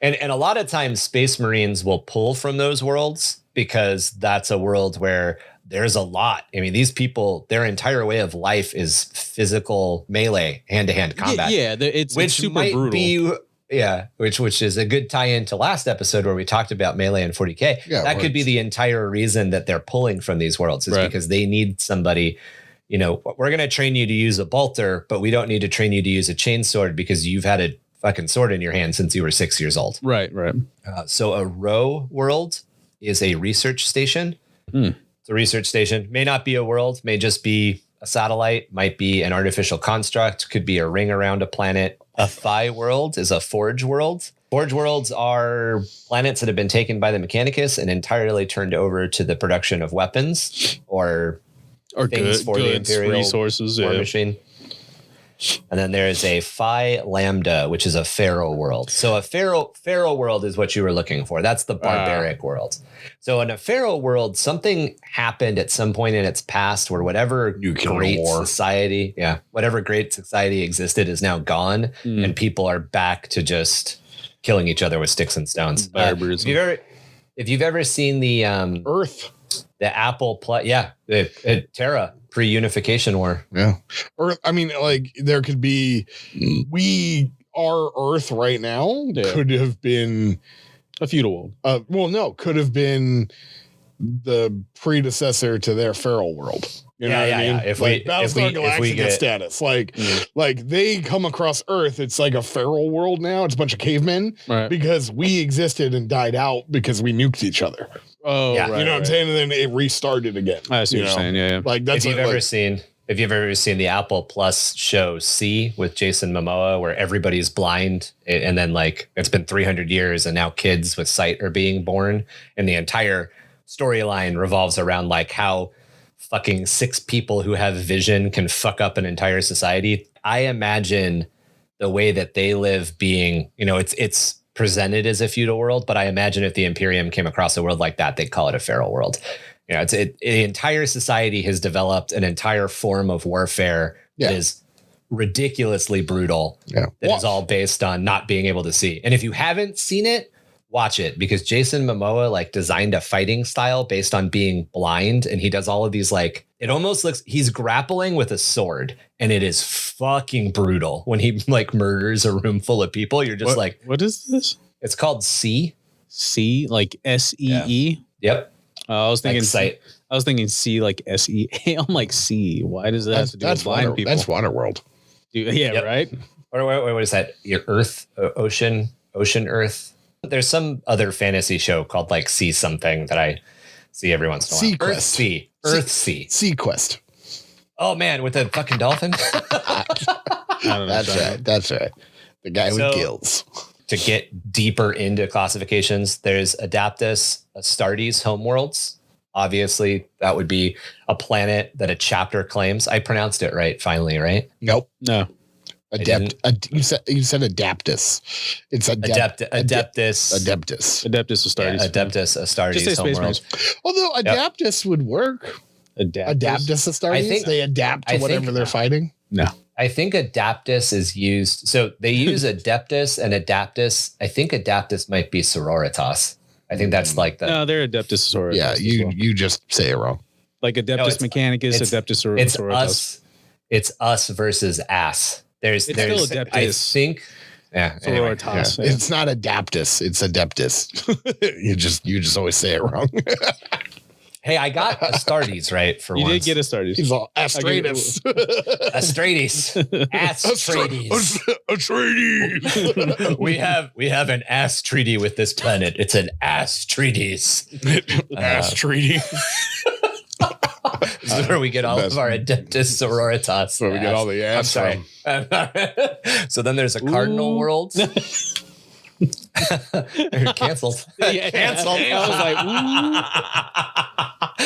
And a lot of times Space Marines will pull from those worlds because that's a world where there's a lot. I mean, these people, their entire way of life is physical melee, hand-to-hand combat. Yeah, it's super brutal. Which is a good tie-in to last episode where we talked about melee and 40K. Yeah, that could be the entire reason that they're pulling from these worlds is because they need somebody. We're going to train you to use a bolter, but we don't need to train you to use a chainsword because you've had a fucking sword in your hand since you were 6 years old. Right. So a row world is a research station. It's a research station. May not be a world, may just be a satellite, might be an artificial construct, could be a ring around a planet. A Phi world is a forge world. Forge worlds are planets that have been taken by the Mechanicus and entirely turned over to the production of weapons or things for the Imperial resources, war machine. And then there is a Phi Lambda, which is a Pharaoh world. So a Pharaoh world is what you were looking for. That's the barbaric world. So in a Pharaoh world, something happened at some point in its past where whatever great society existed is now gone, and people are back to just killing each other with sticks and stones. If you've ever seen the Earth, the Apple Terra pre-unification war. Yeah. Or I mean, like there could be our Earth right now could have been A feudal world. Well, no, could have been the predecessor to their feral world. You know what I mean? If like Battlestar Galactica status, like they come across Earth, it's like a feral world now. It's a bunch of cavemen because we existed and died out because we nuked each other. Oh, yeah. Right, you know what I'm saying? And then it restarted again. I see what you're saying. Yeah. Like that's if you've ever seen the Apple Plus show C with Jason Momoa, where everybody's blind, and then like it's been 300 years, and now kids with sight are being born, and the entire storyline revolves around like how fucking 6 people who have vision can fuck up an entire society. I imagine the way that they live being, it's presented as a feudal world, but I imagine if the Imperium came across a world like that, they'd call it a feral world. The entire society has developed an entire form of warfare that is ridiculously brutal. Yeah. That is all based on not being able to see. And if you haven't seen it, watch it, because Jason Momoa like designed a fighting style based on being blind, and he does all of these like, it almost looks, he's grappling with a sword, and it is fucking brutal when he like murders a room full of people. You're just what is this? It's called C, like SEE. Yep. I was thinking like sight. I was thinking C like SEA. I'm like C. Why does that have to do with blind people? That's Waterworld. Yeah, right. Or what is that? Your Earth, ocean, Earth. There's some other fantasy show called like Sea something that I see every once in a while. Earth Sea. Sea Quest. Oh man, with the fucking dolphin. That's right. The guy with gills. To get deeper into classifications, there's Adaptus, Astartes homeworlds. Obviously, that would be a planet that a chapter claims. I pronounced it right, finally, right? Nope. No. You said Adaptus. It's Adaptus. Adaptus Astartes. Yeah, Adaptus Astartes homeworld. Although Adaptus would work. Adaptus Astartes. They adapt to whatever they're fighting. No. I think Adaptus is used. So they use Adeptus and Adaptus. I think Adaptus might be Sororitas. I think that's like the. No, they're Adeptus Sororitas. Yeah, you just say it wrong. Like Adeptus Mechanicus, Adeptus Sororitas. It's us versus ass. There's still Adeptus. I think. Yeah. Anyway, Sororitas. Yeah. It's not Adaptus. It's Adeptus. you just always say it wrong. Hey, I got Astartes right for once. You did get Astartes. He's all Astratus. Astrates. Astrates. we have an ass treaty with this planet. It's an ass treaties. Ass treaty. This is where we get all of our Adeptus Sororitas. Where we get all the ass from. So then there's a cardinal world. Canceled. Canceled. I was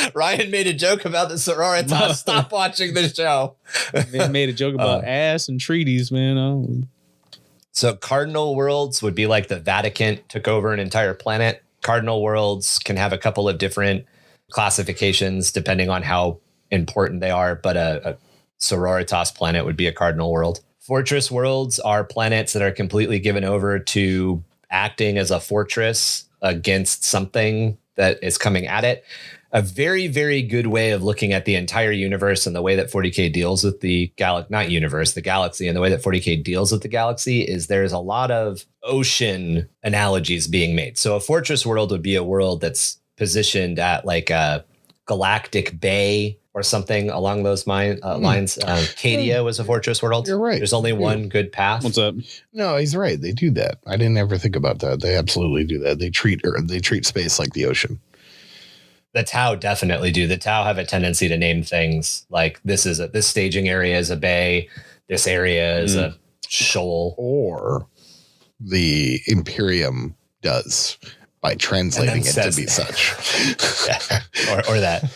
like, Ryan made a joke about the Sororitas. Stop watching the show. They made a joke about ass and treaties, man. So cardinal worlds would be like the Vatican took over an entire planet. Cardinal worlds can have a couple of different classifications depending on how important they are, but a Sororitas planet would be a cardinal world. Fortress worlds are planets that are completely given over to acting as a fortress against something that is coming at it. A very, very good way of looking at the entire universe and the way that 40K deals with the the galaxy, and the way that 40K deals with the galaxy is there's a lot of ocean analogies being made. So a fortress world would be a world that's positioned at like a galactic bay or something along those lines. Cadia was a fortress world. You're right. There's only one good path. What's up? No, he's right. They do that. I didn't ever think about that. They absolutely do that. They treat space like the ocean. The Tau definitely do. The Tau have a tendency to name things like this staging area is a bay. This area is a shoal. Or the Imperium does by translating it to be such. Yeah. Or that.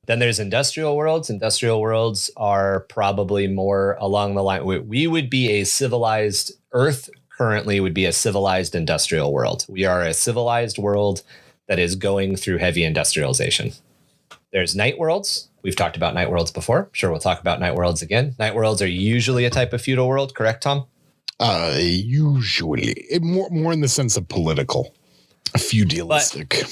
Then there's industrial worlds. Industrial worlds are probably more along the line. We would be a civilized Earth currently would be a civilized industrial world. We are a civilized world that is going through heavy industrialization. There's night worlds. We've talked about night worlds before. Sure, we'll talk about night worlds again. Night worlds are usually a type of feudal world, correct, Tom? Usually. More in the sense of political. Feudalistic.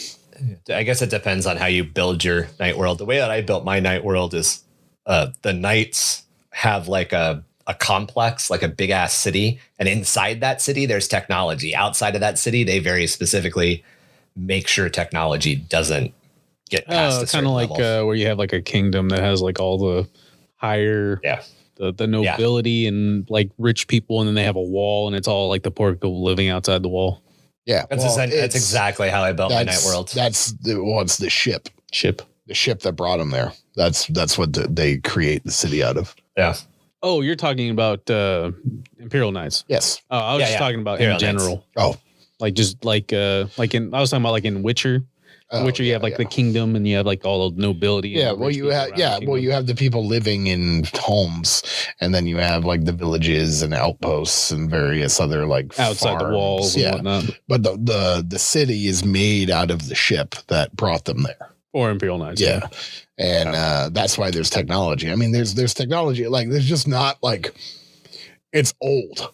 But I guess it depends on how you build your night world. The way that I built my night world is the knights have like a a complex, like a big ass city. And inside that city, there's technology. Outside of that city, they very specifically make sure technology doesn't get past a certain kind of like where you have like a kingdom that has like all the higher, the nobility and like rich people, and then they have a wall, and it's all like the poor people living outside the wall. Yeah, that's exactly how I built my night world. It's the ship that brought them there. That's what they create the city out of. Yeah. Oh, you're talking about Imperial Knights. Yes. Oh, I was just talking about Imperial in general. Knights. Oh, like just I was talking about like in Witcher. Witcher, you have like the kingdom, and you have like all the nobility. Yeah, well, you have you have the people living in homes, and then you have like the villages and outposts and various other like outside farms. The walls and whatnot. But the city is made out of the ship that brought them there. Or Imperial Knights. Yeah. And that's why there's technology. I mean, there's technology, like there's just not like it's old,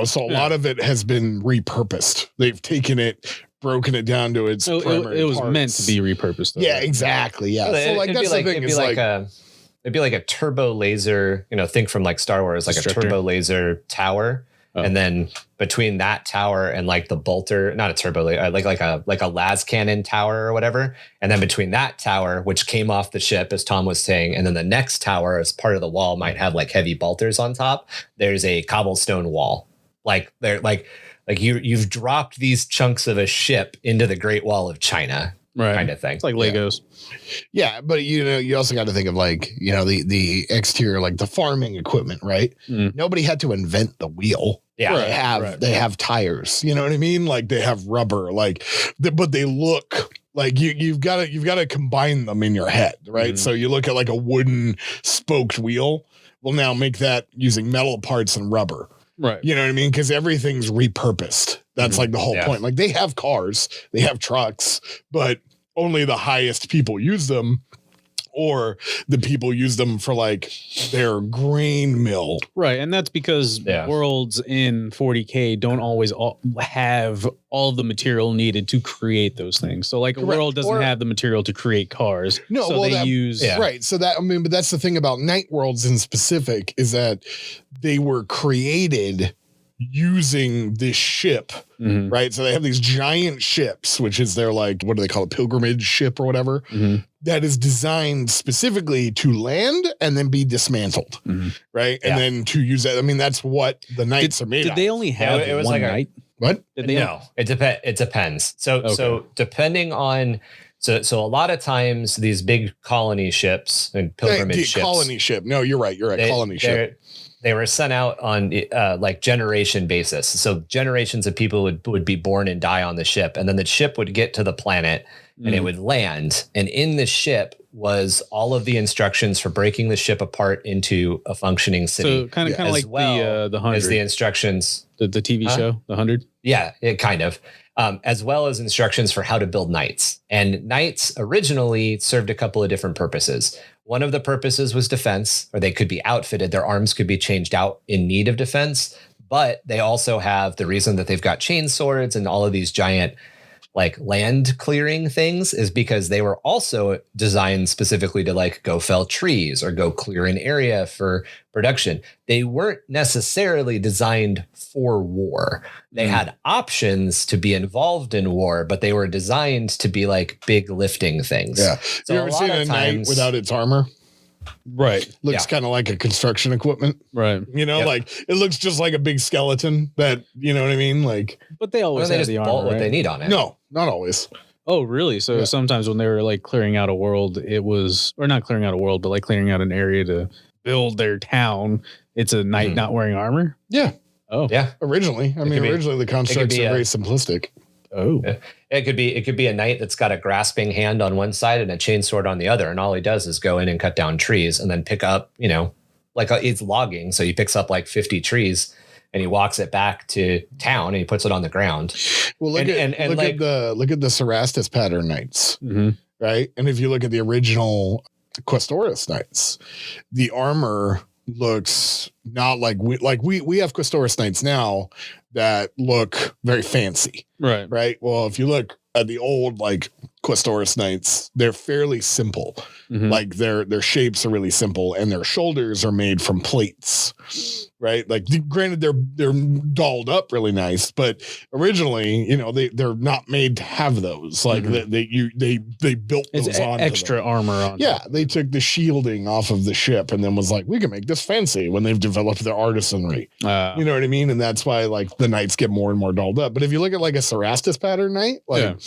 so a lot of it has been repurposed. They've taken it, broken it down to its primary it was parts. Meant to be repurposed. Though, yeah, exactly. Yeah. So like that's the thing. It'd be like a turbo laser, think from like Star Wars, like a turbo laser tower. Oh. And then between that tower and like the bolter, not a turbo, like a las cannon tower or whatever. And then between that tower, which came off the ship, as Tom was saying, and then the next tower as part of the wall might have like heavy bolters on top. There's a cobblestone wall. Like they're like you've dropped these chunks of a ship into the Great Wall of China. Right. Kind of thing. It's like Legos. Yeah. But you also got to think of like, the exterior, like the farming equipment, right? Nobody had to invent the wheel. Yeah. They have tires, you know what I mean? Like they have rubber, but they look like you've got to combine them in your head, right? So you look at like a wooden spoked wheel. Well, now make that using metal parts and rubber. Right. You know what I mean? Because everything's repurposed. That's like the whole point. Like they have cars, they have trucks, but only the highest people use them, or the people use them for like their grain mill. Right. And that's because worlds in 40K don't always have all the material needed to create those things. So like a world doesn't have the material to create cars. No, so they use. Yeah. Right. So but that's the thing about night worlds in specific is that they were created using this ship, right? So they have these giant ships, which is their like, what do they call it? Pilgrimage ship or whatever. That is designed specifically to land and then be dismantled, right? And then to use that. I mean, that's what the knights are made of. Did they only have it was one like night? What? No, it depends. So depending on so a lot of times these big colony ships and pilgrimage ships. Colony ship. No, you're right. Colony ship. They were sent out on like generation basis. So generations of people would be born and die on the ship. And then the ship would get to the planet and it would land. And in the ship was all of the instructions for breaking the ship apart into a functioning city. So kind of like the 100. As the instructions. The TV show, the 100? Yeah, it kind of. As well as instructions for how to build knights. And knights originally served a couple of different purposes. One of the purposes was defense, or they could be outfitted. Their arms could be changed out in need of defense, but they also have the reason that they've got chain swords and all of these giant like land clearing things is because they were also designed specifically to like go fell trees or go clear an area for production. They weren't necessarily designed for war. They had options to be involved in war, but they were designed to be like big lifting things. Yeah. So you ever seen a knight without its armor? Right. Looks kind of like a construction equipment. Right. Like it looks just like a big skeleton that, you know what I mean? Like, but they always have the armor, what they need on it. No, not always. Oh, really? So sometimes when they were like clearing out a world, it was, or not clearing out a world, but like clearing out an area to build their town. It's a knight not wearing armor. Yeah. Oh, yeah. Originally, originally the constructs are very simplistic. Oh, it could be a knight that's got a grasping hand on one side and a chainsword on the other, and all he does is go in and cut down trees and then pick up, like it's logging, so he picks up like 50 trees and he walks it back to town and he puts it on the ground. Well, look at the Cerastus pattern knights, right? And if you look at the original Questoris knights, the armor looks not like we have Questoris knights now that look very fancy. Right. Right. Well, if you look at the old like Questoris Knights, they're fairly simple. Mm-hmm. Like their shapes are really simple, and their shoulders are made from plates, right? Like granted, they're dolled up really nice, but originally, they're not made to have those. Like they built those on extra armor on. Yeah, they took the shielding off of the ship and then was like, we can make this fancy when they've developed their artisanry. You know what I mean? And that's why like the knights get more and more dolled up. But if you look at like a Cerastus pattern knight, like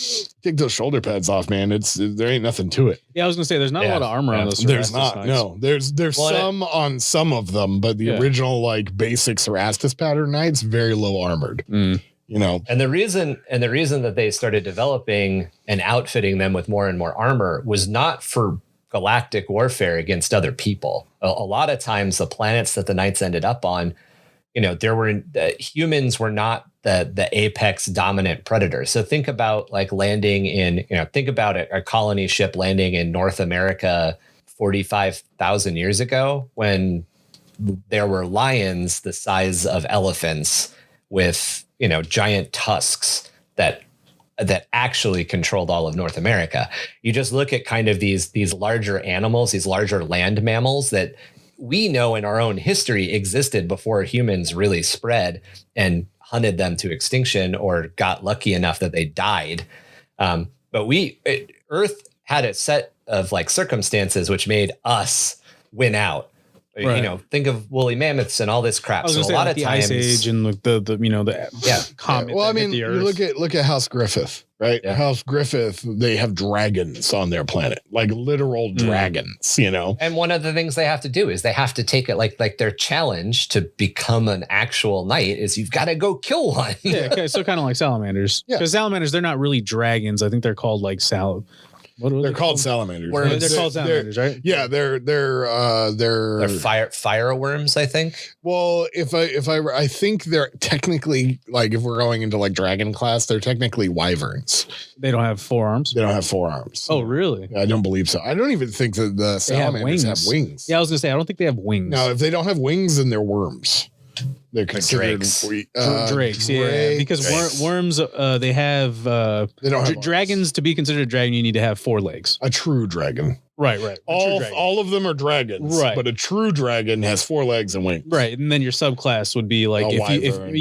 take those shoulder pads off, man. There ain't nothing to it. Yeah, I was gonna say there's not a lot of armor on those. There's not. Knights. No, there's some on some of them, but the original like basic Cerastus pattern knights very low armored. And the reason that they started developing and outfitting them with more and more armor was not for galactic warfare against other people. A lot of times the planets that the knights ended up on, humans were not the apex dominant predator. So think about like landing in, think about a colony ship landing in North America 45,000 years ago when there were lions the size of elephants with, giant tusks that actually controlled all of North America. You just look at kind of these larger animals, these larger land mammals that we know in our own history existed before humans really spread and hunted them to extinction or got lucky enough that they died. But Earth had a set of like circumstances which made us win out. Right. Think of woolly mammoths and all this crap. So a lot of the times, Ice Age and the comet. Well, I mean, you look at House Griffith, right? Yeah. House Griffith, they have dragons on their planet, like literal dragons, And one of the things they have to do is they have to take it like their challenge to become an actual knight is you've got to go kill one. Yeah, okay, so kind of like salamanders. Because salamanders, they're not really dragons. I think they're called like They're called salamanders. They're called salamanders, right? Yeah, they're fire worms, I think. Well, I think they're technically like if we're going into like dragon class, they're technically wyverns. They don't have forearms. They don't have forearms. Oh, really? I don't believe so. I don't even think that the salamanders have wings. Yeah, I was gonna say I don't think they have wings. No, if they don't have wings, then they're worms. They're considered drakes, yeah. Because worms, they have. They don't have dragons. To be considered a dragon, you need to have 4 legs. A true dragon. Right. All of them are dragons, right? But a true dragon has 4 legs and wings, right? And then your subclass would be like a wyvern,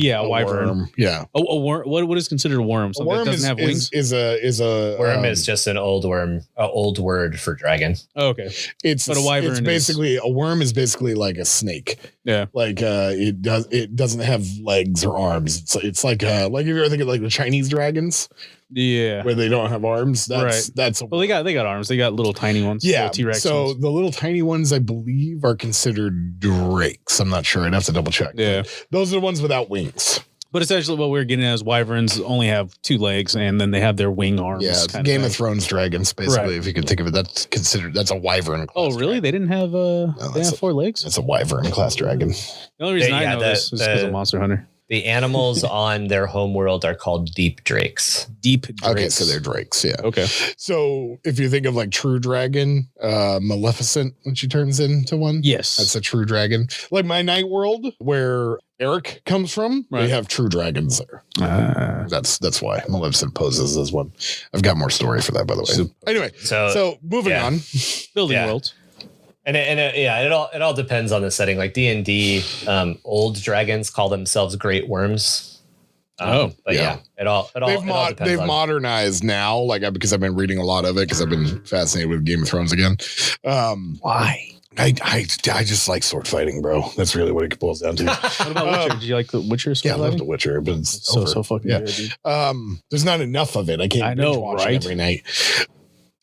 worm. Yeah, a worm. What is considered a worm? Something that doesn't have wings. Is a worm is just an old worm, old word for dragon. Oh, okay, but a wyvern. It's basically a worm is basically like a snake. Yeah, like it doesn't have legs or arms. It's like if you ever think of like the Chinese dragons. Yeah, where they don't have arms. That's well, they got arms. They got little tiny ones. Yeah, T-Rex so ones. The little tiny ones, I believe, are considered drakes. I'm not sure. I'd have to double check. Yeah, those are the ones without wings. But essentially, what we're getting at is wyverns only have 2 legs, and then they have their wing arms. Yeah, Game of Thrones dragons, basically. Right. If you can think of it, that's a wyvern. Oh, really? Dragon. They didn't have they have 4 legs. That's a wyvern class dragon. The only reason I know this is because of Monster Hunter. The animals on their homeworld are called deep drakes. Deep drakes. Okay, so they're drakes, yeah. Okay. So if you think of like true dragon, Maleficent when she turns into one. Yes. That's a true dragon. Like my night world where Eric comes from, they have true dragons there. That's why Maleficent poses as one. I've got more story for that, by the way. Anyway, so moving on. Building worlds. And it all depends on the setting. Like D&D, old dragons call themselves great worms. But it all depends. They've modernized now, like because I've been reading a lot of it because I've been fascinated with Game of Thrones again. Why? I just like sword fighting, bro. That's really what it boils down to. What about Witcher? Did you like the Witcher sword fighting? I love the Witcher, but it's so fucking good, dude. There's not enough of it. I can't binge watch it every night.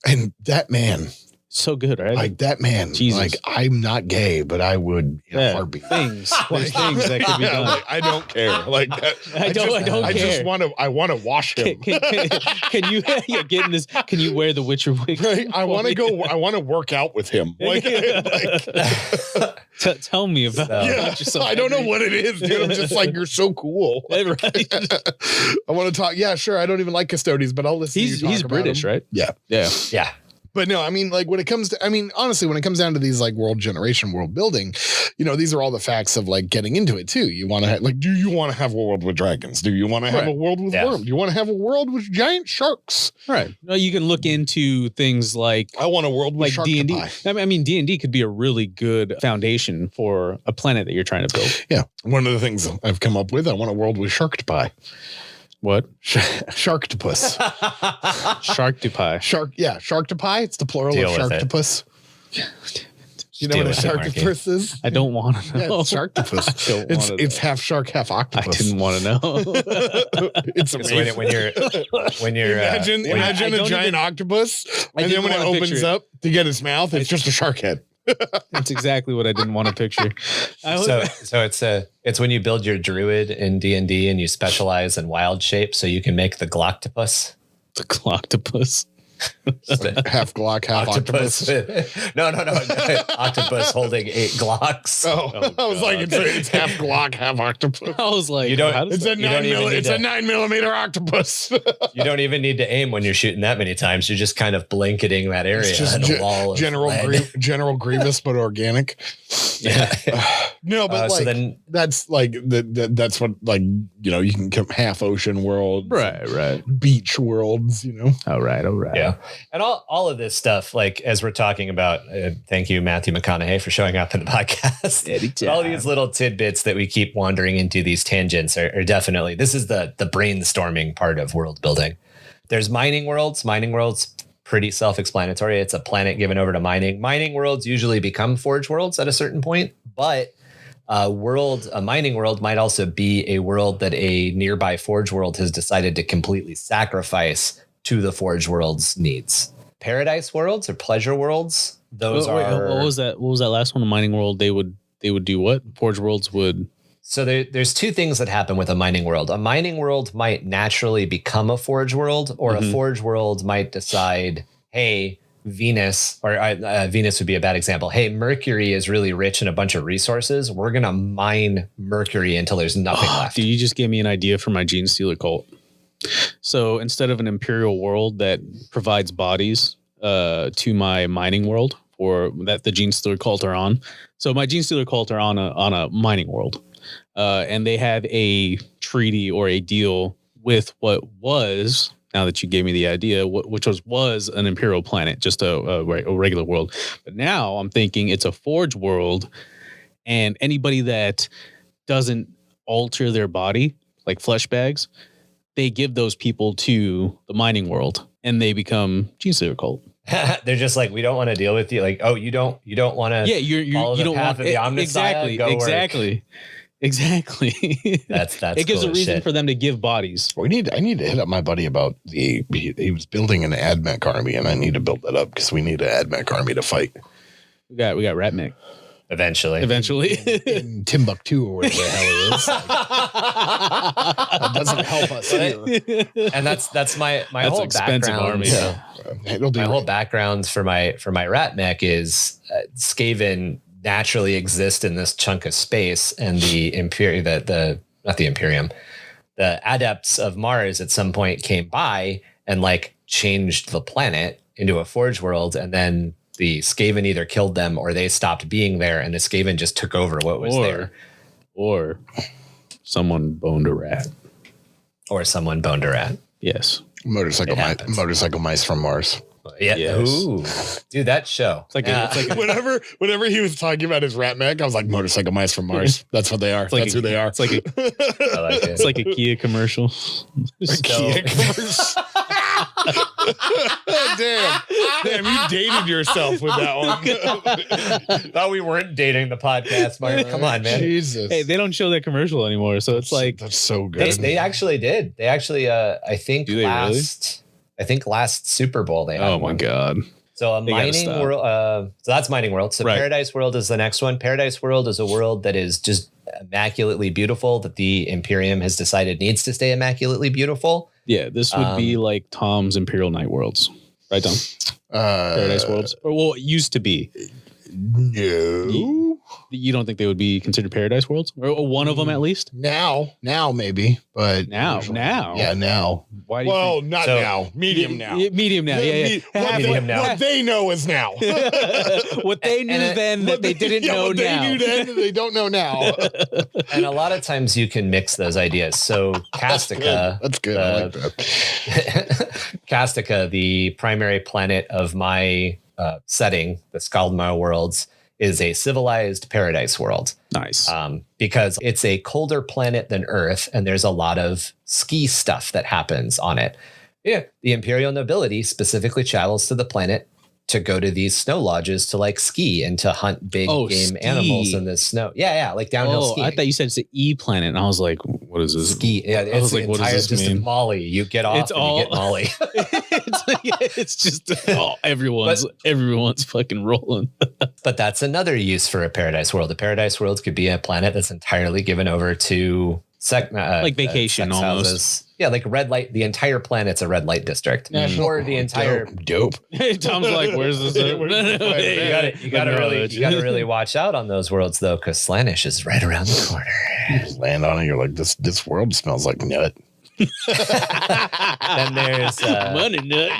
And that man. So good, right? Like that man. Jesus. Like I'm not gay, but I would in a heartbeat. There's things that could be done. Like, I don't care. Like I don't care. I just want to wash him. Can you get in this? Can you wear the Witcher wig? Right? I want to go. I want to work out with him. Tell me about yourself. I don't know what it is, dude. I'm just like, you're so cool. Right. I want to talk. Yeah, sure. I don't even like Custodes, but I'll listen. He's British, him. Right? Yeah. Yeah. But no, I mean, like when it comes to, I mean, honestly, when it comes down to these like world generation, world building, these are all the facts of like getting into it too. You want to like, do you want to have a world with dragons? Do you want to have a world with worms? Do you want to have a world with giant sharks? Right. No, you can look into things like I want a world with like D&D. I mean, D&D could be a really good foundation for a planet that you're trying to build. Yeah. One of the things I've come up with, I want a world with sharktopie. What? Sharktopus. Sharktopie. Sharktopie. It's the plural Deal of with sharktopus. You know what a sharktopus is? I don't want to know. Yeah, it's sharktopus. It's half shark, half octopus. I didn't want to know. It's amazing. when you're imagine a giant octopus, and then when it opens up to get its mouth, it's just a shark head. That's exactly what I didn't want to picture. So it's when you build your druid in D&D and you specialize in wild shapes, so you can make the Gloctopus. The Gloctopus. Half Glock, half octopus. No. Octopus holding 8 Glocks. I was like, it's half Glock, half octopus. I was like, it's a 9mm octopus. You don't even need to aim when you're shooting that many times. You're just kind of blanketing that area. It's just General Grievous, but organic. Yeah. No, but like, so then that's like that's what, like, you can come half ocean world, right, beach worlds, all right, yeah. And all of this stuff, like as we're talking about, thank you, Matthew McConaughey, for showing up in the podcast. All these little tidbits that we keep wandering into, these tangents are definitely, this is the brainstorming part of world building. There's mining worlds. Pretty self-explanatory. It's a planet given over to mining. Mining worlds usually become forge worlds at a certain point, but a mining world might also be a world that a nearby forge world has decided to completely sacrifice to the forge world's needs. Paradise worlds or pleasure worlds, those are... What was that last one? A mining world, they would do what? Forge worlds would... So there's two things that happen with a mining world. A mining world might naturally become a forge world, or a forge world might decide, hey, Venus, or Venus would be a bad example. Hey, Mercury is really rich in a bunch of resources. We're going to mine Mercury until there's nothing left. Dude, you just gave me an idea for my Gene Stealer cult. So instead of an imperial world that provides bodies to my mining world, or that the Gene Stealer cult are on. So my Gene Stealer cult are on a mining world. And they have a treaty or a deal with what was, now that you gave me the idea, which was an imperial planet, just a regular world. But now I'm thinking it's a forge world, and anybody that doesn't alter their body, like flesh bags, they give those people to the mining world, and they become Gene Stealer cult. They're just like, we don't want to deal with you. Like, oh, you don't want to follow the path of the Omnissiah? Exactly. That's it gives a reason for them to give bodies. I need to hit up my buddy about he was building an AdMech army, and I need to build that up because we need an AdMech army to fight. We got Ratmech. Eventually. In Timbuktu or whatever the hell it is. That doesn't help us here. And that's my whole background. Army. My whole background for my Ratmech is Skaven naturally exist in this chunk of space, and the adepts of Mars at some point came by and like changed the planet into a forge world, and then the Skaven either killed them or they stopped being there, and the Skaven just took over what was there. Or someone boned a rat. Yes. Motorcycle mice from Mars. Yeah. Yes. Ooh. Dude, that show. It's like whenever he was talking about his Ratmech, I was like, motorcycle mice from Mars. That's what they are. That's who they are. It's like it's like a Kia commercial. Kia commercial. Damn, you dated yourself with that one. Thought we weren't dating the podcast, Mark. Come on, man. Jesus. Hey, they don't show that commercial anymore, so it's like that's so good. They actually did. They actually I think last Super Bowl they had. Oh my God. So a mining world. So that's mining world. So right. Paradise World is the next one. Paradise World is a world that is just immaculately beautiful, that the Imperium has decided needs to stay immaculately beautiful. Yeah, this would be like Tom's Imperial Night Worlds, right, Tom? Paradise Worlds, or well, it used to be. No. You don't think they would be considered paradise worlds, or one of them at least? Now maybe, but now, yeah, now. Why? Do you well, think? not now. Medium now. Medium now. Yeah. Medium now. What they know is now. What they knew then that they didn't know what now. They knew then that they don't know now. And a lot of times you can mix those ideas. So Castica, that's good. I like that. Castica, the primary planet of my setting, the Skaldmar worlds, is a civilized paradise world. Nice. Because it's a colder planet than Earth, and there's a lot of ski stuff that happens on it. Yeah, the imperial nobility specifically travels to the planet to go to these snow lodges to like ski and to hunt big game animals in the snow. Yeah, like downhill skiing. I thought you said it's an E planet, and I was like, what is this? Ski. Yeah, it's like, what does this just mean? Molly. You get off and you get Molly. it's just everyone's fucking rolling. But that's another use for a paradise world. A paradise world could be a planet that's entirely given over to like vacation almost. Houses. Yeah, like red light. The entire planet's a red light district. Or the entire dope. Tom's like, "Where's this?" You gotta really watch out on those worlds though, because Slaanesh is right around the corner. You just land on it. You're like, this world smells like nut. Then there's money nut.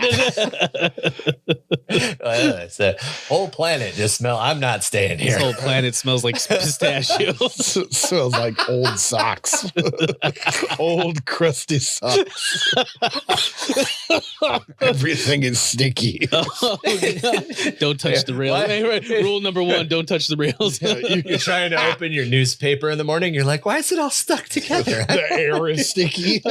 It's a whole planet just smell. I'm not staying here. This whole planet smells like pistachios. It smells like old socks. Old crusty socks. Everything is sticky. Don't touch the rails. Rule number 1, don't touch the rails. You're trying to open your newspaper in the morning. You're like, why is it all stuck together? The air is sticky.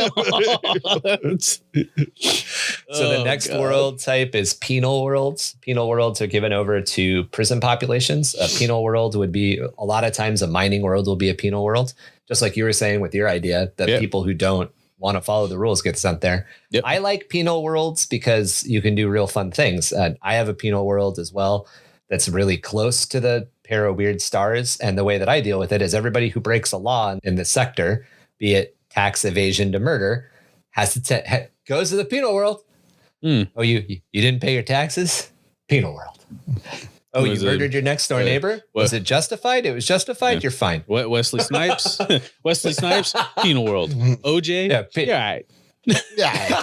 So the next world type is penal worlds. Penal worlds are given over to prison populations. A penal world would be a lot of times a mining world will be a penal world. Just like you were saying with your idea that people who don't want to follow the rules get sent there. Yep. I like penal worlds because you can do real fun things. I have a penal world as well that's really close to the pair of weird stars. And the way that I deal with it is everybody who breaks a law in the sector, be it tax evasion to murder, has to goes to the penal world. Oh, you didn't pay your taxes? Penal world. Oh, you murdered your next door neighbor? Was it justified? It was justified. Yeah. You're fine. Wesley Snipes. Wesley Snipes. Penal world. OJ. Yeah. All right. Yeah.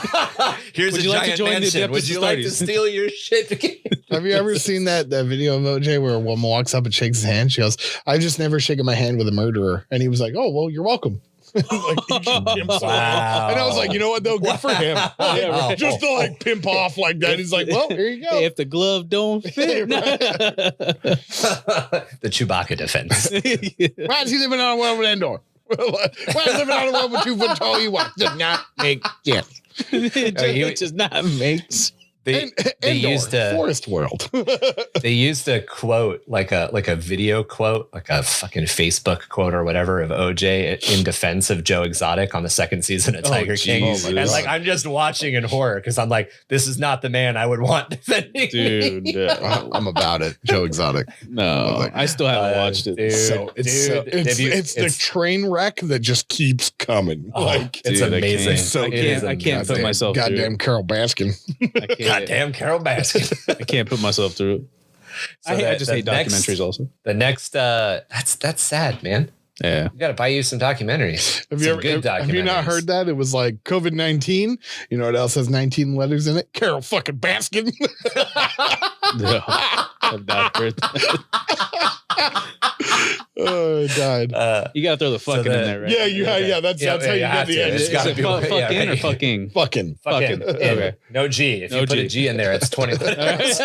Here's a giant mansion. Would you like to steal your shit? Have you ever seen that video of OJ where a woman walks up and shakes his hand? She goes, "I've just never shaken my hand with a murderer." And he was like, "Oh, well, you're welcome." Like, wow. And I was like, you know what though? Good for him. Wow. Just to like pimp off like that. He's like, well, here you go. If the glove don't fit. The Chewbacca defense. Why is he living on a world with Endor? Why is he living on a world with 2 foot tall Ewoks? Does not make sense. It does not make sense. They used a forest world. They used a quote, like a video quote, like a fucking Facebook quote or whatever of OJ in defense of Joe Exotic on the 2nd season of Tiger King. And like, I'm just watching in horror because I'm like, this is not the man I would want defending. Dude, I'm about it. Joe Exotic. No, I still haven't watched it. Dude, it's the train wreck that just keeps coming. Like, it's amazing. I can't put myself through. Goddamn Carol Baskin. Goddamn Carol Baskin. I can't put myself through it. So I just hate documentaries also. The next, that's sad, man. Yeah. You got to buy you some documentaries. Have you not heard that? It was like COVID-19. You know what else has 19 letters in it? Carol fucking Baskin. No, I've not heard that. Oh, it died. You gotta throw the fucking in there, right? Yeah. That's how you get the edge. It's got to be fucking or fucking. Fucking. Okay. No G. If you put a G in there, it's 20 letters.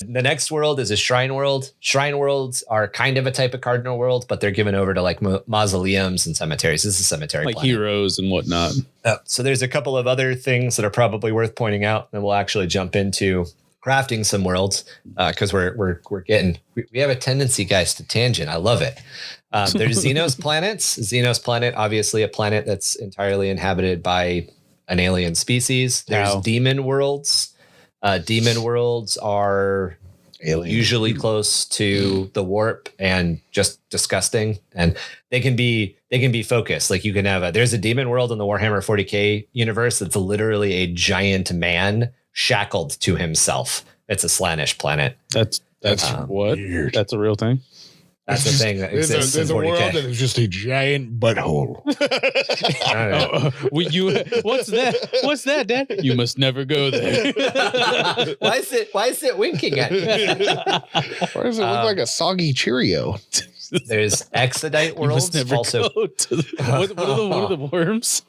The next world is a shrine world. Shrine worlds are kind of a type of cardinal world, but they're given over to like mausoleums and cemeteries. This is a cemetery like planet. Heroes and whatnot. So there's a couple of other things that are probably worth pointing out, and we'll actually jump into crafting some worlds because we have a tendency, guys, to tangent. I love it. There's Xenos planets. Xenos planet, obviously a planet that's entirely inhabited by an alien species. There's demon worlds. Demon worlds are usually close to the warp and just disgusting, and they can be focused. Like you can have there's a demon world in the Warhammer 40k universe that's literally a giant man shackled to himself. It's a Slaanesh planet. That's That's what? Weird. That's a real thing. That's the thing that exists. There's in a 40K. world that is just a giant butthole. What's that? What's that, Dad? You must never go there. Why is it winking at me? Why does it look like a soggy Cheerio? There's Exodite worlds. Also, what are the worms?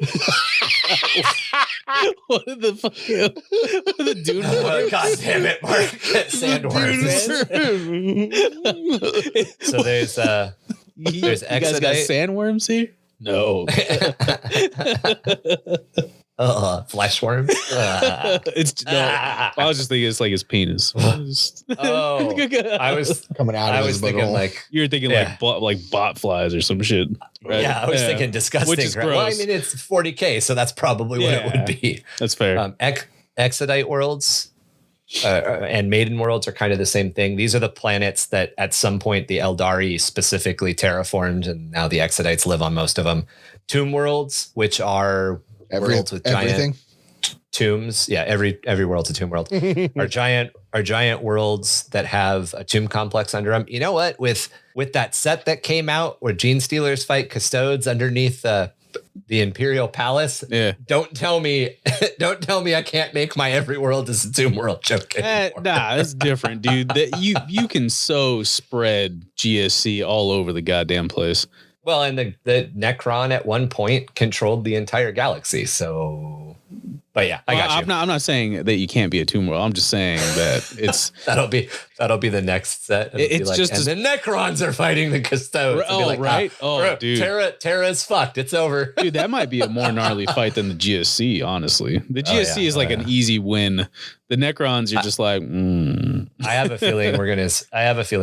What are the dune worms? God damn it, Mark. Sandworms. So there's you Exodite. guys got sandworms here? No. Fleshworm. I was just thinking it's like his penis. I was coming out. I was thinking like you were thinking like bot flies or some shit. Right? Yeah, I was thinking disgusting. Which is gross. Well, I mean, it's 40K, so that's probably what it would be. That's fair. Exodite worlds and Maiden worlds are kind of the same thing. These are the planets that at some point the Eldari specifically terraformed, and now the Exodites live on most of them. Tomb worlds, which are worlds with giant tombs. Yeah, every world's a tomb world. are giant worlds that have a tomb complex under them. You know what? With that set that came out where Gene Stealers fight custodes underneath the Imperial Palace. Yeah. Don't tell me I can't make my every world is a tomb world joke anymore. Nah, that's different, dude. You can so spread GSC all over the goddamn place. Well, and the Necron at one point controlled the entire galaxy. So, but yeah, I got you. I'm not saying that you can't be a tomb world. I'm just saying that it's that'll be the next set. It's like, just the Necrons are fighting the custodes. Dude, Terra's fucked. It's over. Dude, that might be a more gnarly fight than the GSC. Honestly, the GSC is like an easy win. The Necrons, you're just like. I have a feeling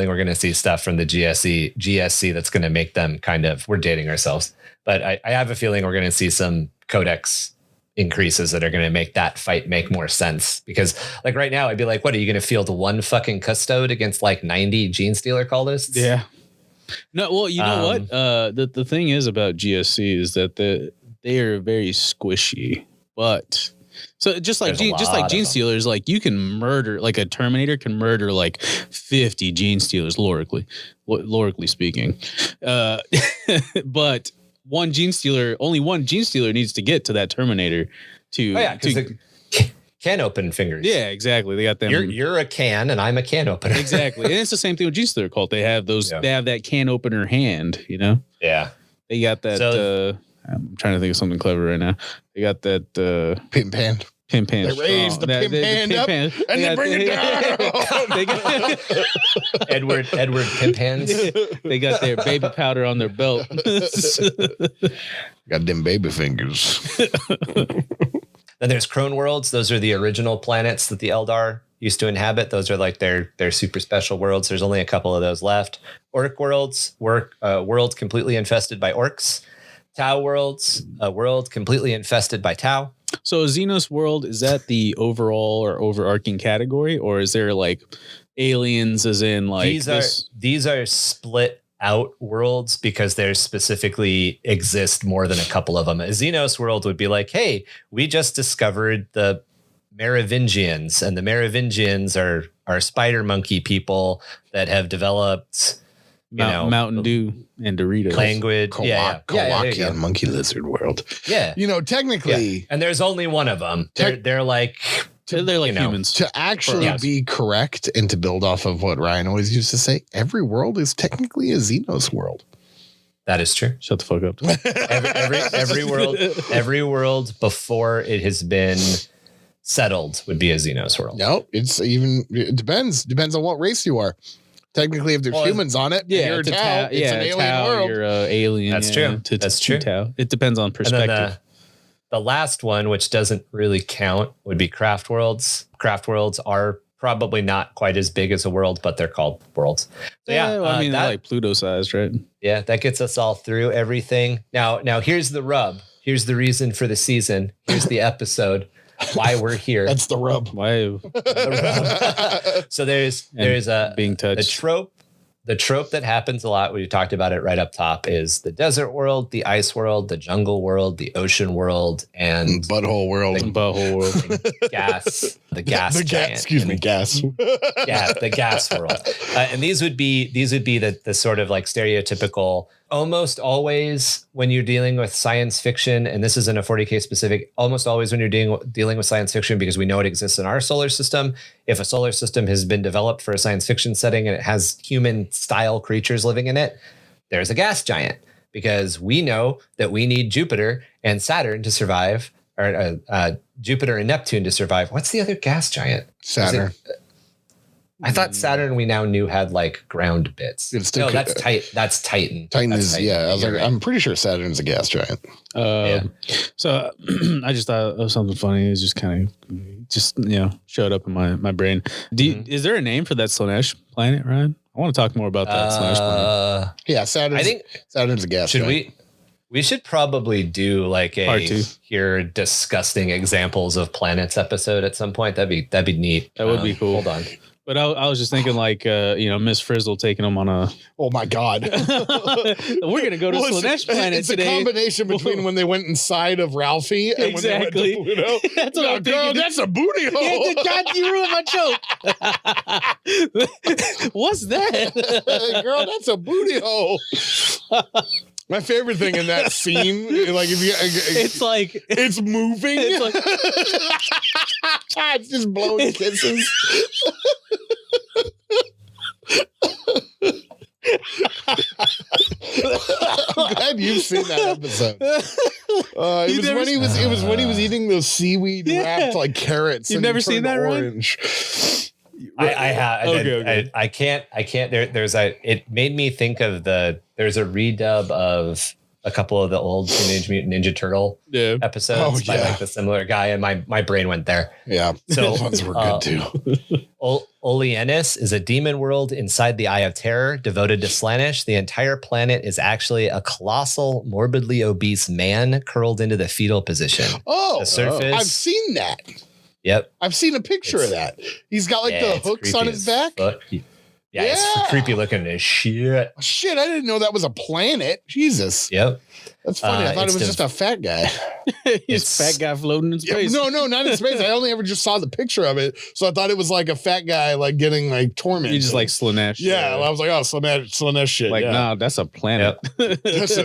we're gonna see stuff from the GSC that's gonna make them kind of. We're dating ourselves, but I have a feeling we're gonna see some codex increases that are going to make that fight make more sense, because like right now I'd be like, what are you going to field one fucking custode against like 90 Gene Stealer cultists? Yeah. No, well, you know what? The thing is about GSC is that they are very squishy, but so just like Gene Stealers, like you can murder, like a Terminator can murder like 50 Gene Stealers lorically speaking. But only one Gene Stealer needs to get to that Terminator to can open fingers. Yeah, exactly. They got them. You're a can and I'm a can opener. Exactly. And it's the same thing with Gene Stealer cult. They have those. They have that can opener hand. You know. Yeah. They got that. So, I'm trying to think of something clever right now. They got that. Pimp hand. Pimp hand. They raise the pimp hand up and they bring it down. They got Edward pimp hands. They got their baby powder on their belt. Got them baby fingers. Then there's Crone worlds. Those are the original planets that the Eldar used to inhabit. Those are like their super special worlds. There's only a couple of those left. Orc worlds, worlds completely infested by orcs. Tau worlds, a world completely infested by Tau. So a Xenos world, is that the overall or overarching category, or is there like aliens as in like these are split out worlds because there specifically exist more than a couple of them. A Xenos world would be like, hey, we just discovered the Merovingians, and the Merovingians are spider monkey people that have developed Mountain Dew and Doritos language. Kowakian monkey lizard world. Yeah. Technically. And there's only one of them. They're like humans. To actually be correct and to build off of what Ryan always used to say, every world is technically a Xenos world. That is true. Shut the fuck up. every world before it has been settled would be a Xenos world. No, it depends on what race you are. Technically, if there's humans on it, you're a Tau. It's an alien world. You're an alien. That's true. That's true. Tau. It depends on perspective. And then the last one, which doesn't really count, would be craft worlds. Craft worlds are probably not quite as big as a world, but they're called worlds. So they're like Pluto sized, right? Yeah, that gets us all through everything. Now here's the rub. Here's the reason for the season. Here's the episode. Why we're here. That's the rub. Why? So there's a being touched. The trope that happens a lot. We talked about it right up top. Is the desert world, the ice world, the jungle world, the ocean world, and butthole world, gas. the gas giant. Gas. Yeah, the gas world. And these would be the sort of like stereotypical, almost always when you're dealing with science fiction, and this isn't a 40K specific, almost always when you're dealing with science fiction, because we know it exists in our solar system. If a solar system has been developed for a science fiction setting and it has human style creatures living in it, there's a gas giant, because we know that we need Jupiter and Saturn to survive, or Jupiter and Neptune to survive. What's the other gas giant? Saturn. I thought Saturn we now knew had like ground bits. That's Titan. Titan that's is Titan. yeah. I was like, Right. I'm pretty sure Saturn's a gas giant. So I just thought of something funny. It was just kind of showed up in my brain. Is there a name for that Slanesh planet, Ryan? I want to talk more about that Slanesh planet. Yeah, Saturn's a gas giant. We should probably do like a here disgusting examples of planets episode at some point. That'd be neat. That would be cool. Hold on. But I was just thinking like, Miss Frizzle taking them on a... Oh, my God. We're going to go to Slanesh planet today. It's a combination between when they went inside of Ralphie and exactly. when they went to Pluto. That's what I'm girl, thinking. that's a booty hole. Yeah, God, you ruined my joke. What's that? Girl, that's a booty hole. My favorite thing in that scene, like it's like it's moving. It's like it's just blowing kisses. I'm glad you've seen that episode. It was when he was eating those seaweed wrapped like carrots. You've never seen that, orange. I have. Okay. I can't. It made me think of there's a redub of a couple of the old Teenage Mutant Ninja Turtle episodes by like the similar guy, and my brain went there. Yeah. So those ones were good too. Oleanis is a demon world inside the Eye of Terror devoted to Slanesh. The entire planet is actually a colossal, morbidly obese man curled into the fetal position. Oh, the surface. I've seen that. Yep. I've seen a picture of that. He's got like the hooks on his back. Yeah, it's creepy looking as shit. Shit, I didn't know that was a planet. Jesus. Yep. That's funny. I thought it was just a fat guy. He's a fat guy floating in space. No, not in space. I only ever just saw the picture of it. So I thought it was like a fat guy like getting like tormented. You just like Slanesh. Yeah. I was like, oh, Slanesh shit. Like, nah, that's a planet. Yep.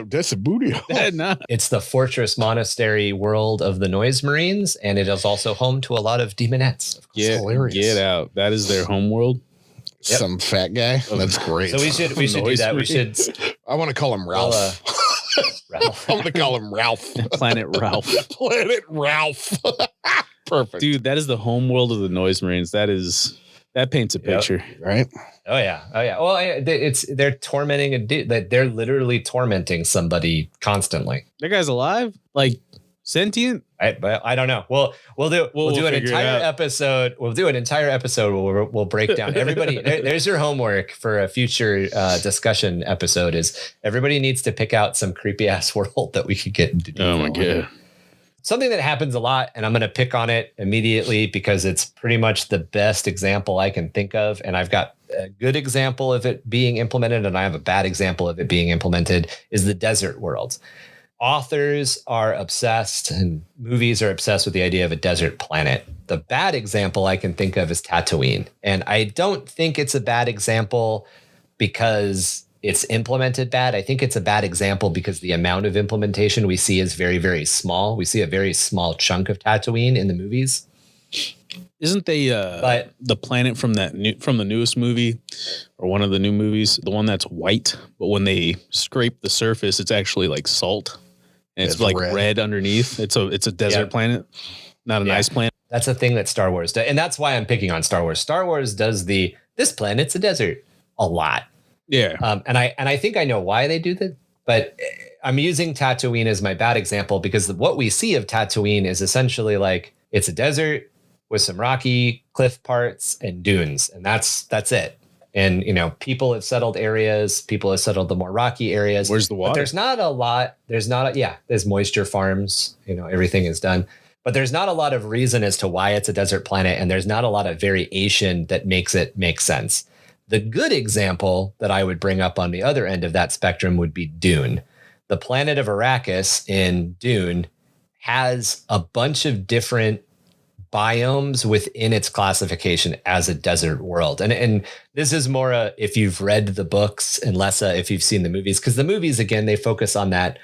that's a booty hole. Nah. It's the fortress monastery world of the Noise Marines, and it is also home to a lot of demonettes. Get out. That is their home world. Yep. Some fat guy. That's great. So we should do that. We should. I want to call him Ralph. Ralph. I want to call him Ralph. Planet Ralph. Planet Ralph. Perfect. Dude, that is the home world of the Noise Marines. That paints a picture, right? Oh yeah. Well, they're tormenting a dude. They're literally tormenting somebody constantly. That guy's alive, like sentient. I don't know. We'll do an entire episode. We'll do an entire episode where we'll break down everybody. There's your homework for a future discussion episode. Is everybody needs to pick out some creepy ass world that we could get into. Oh my god. Something that happens a lot, and I'm going to pick on it immediately because it's pretty much the best example I can think of. And I've got a good example of it being implemented, and I have a bad example of it being implemented, is the desert world. Authors are obsessed and movies are obsessed with the idea of a desert planet. The bad example I can think of is Tatooine. And I don't think it's a bad example because it's implemented bad. I think it's a bad example because the amount of implementation we see is very, very small. We see a very small chunk of Tatooine in the movies. Isn't the planet from the newest movie or one of the new movies, the one that's white, but when they scrape the surface, it's actually like salt. And it's like red underneath. It's a desert planet, not a nice planet. That's a thing that Star Wars does. And that's why I'm picking on Star Wars. Star Wars does this planet's a desert a lot. Yeah. And I think I know why they do that, but I'm using Tatooine as my bad example because what we see of Tatooine is essentially like it's a desert with some rocky cliff parts and dunes. And that's it. And, people have settled areas. People have settled the more rocky areas. Where's the water? But there's not a lot. There's moisture farms. Everything is done. But there's not a lot of reason as to why it's a desert planet. And there's not a lot of variation that makes it make sense. The good example that I would bring up on the other end of that spectrum would be Dune. The planet of Arrakis in Dune has a bunch of different biomes within its classification as a desert world. And this is more if you've read the books and less if you've seen the movies, because the movies, again, they focus on that,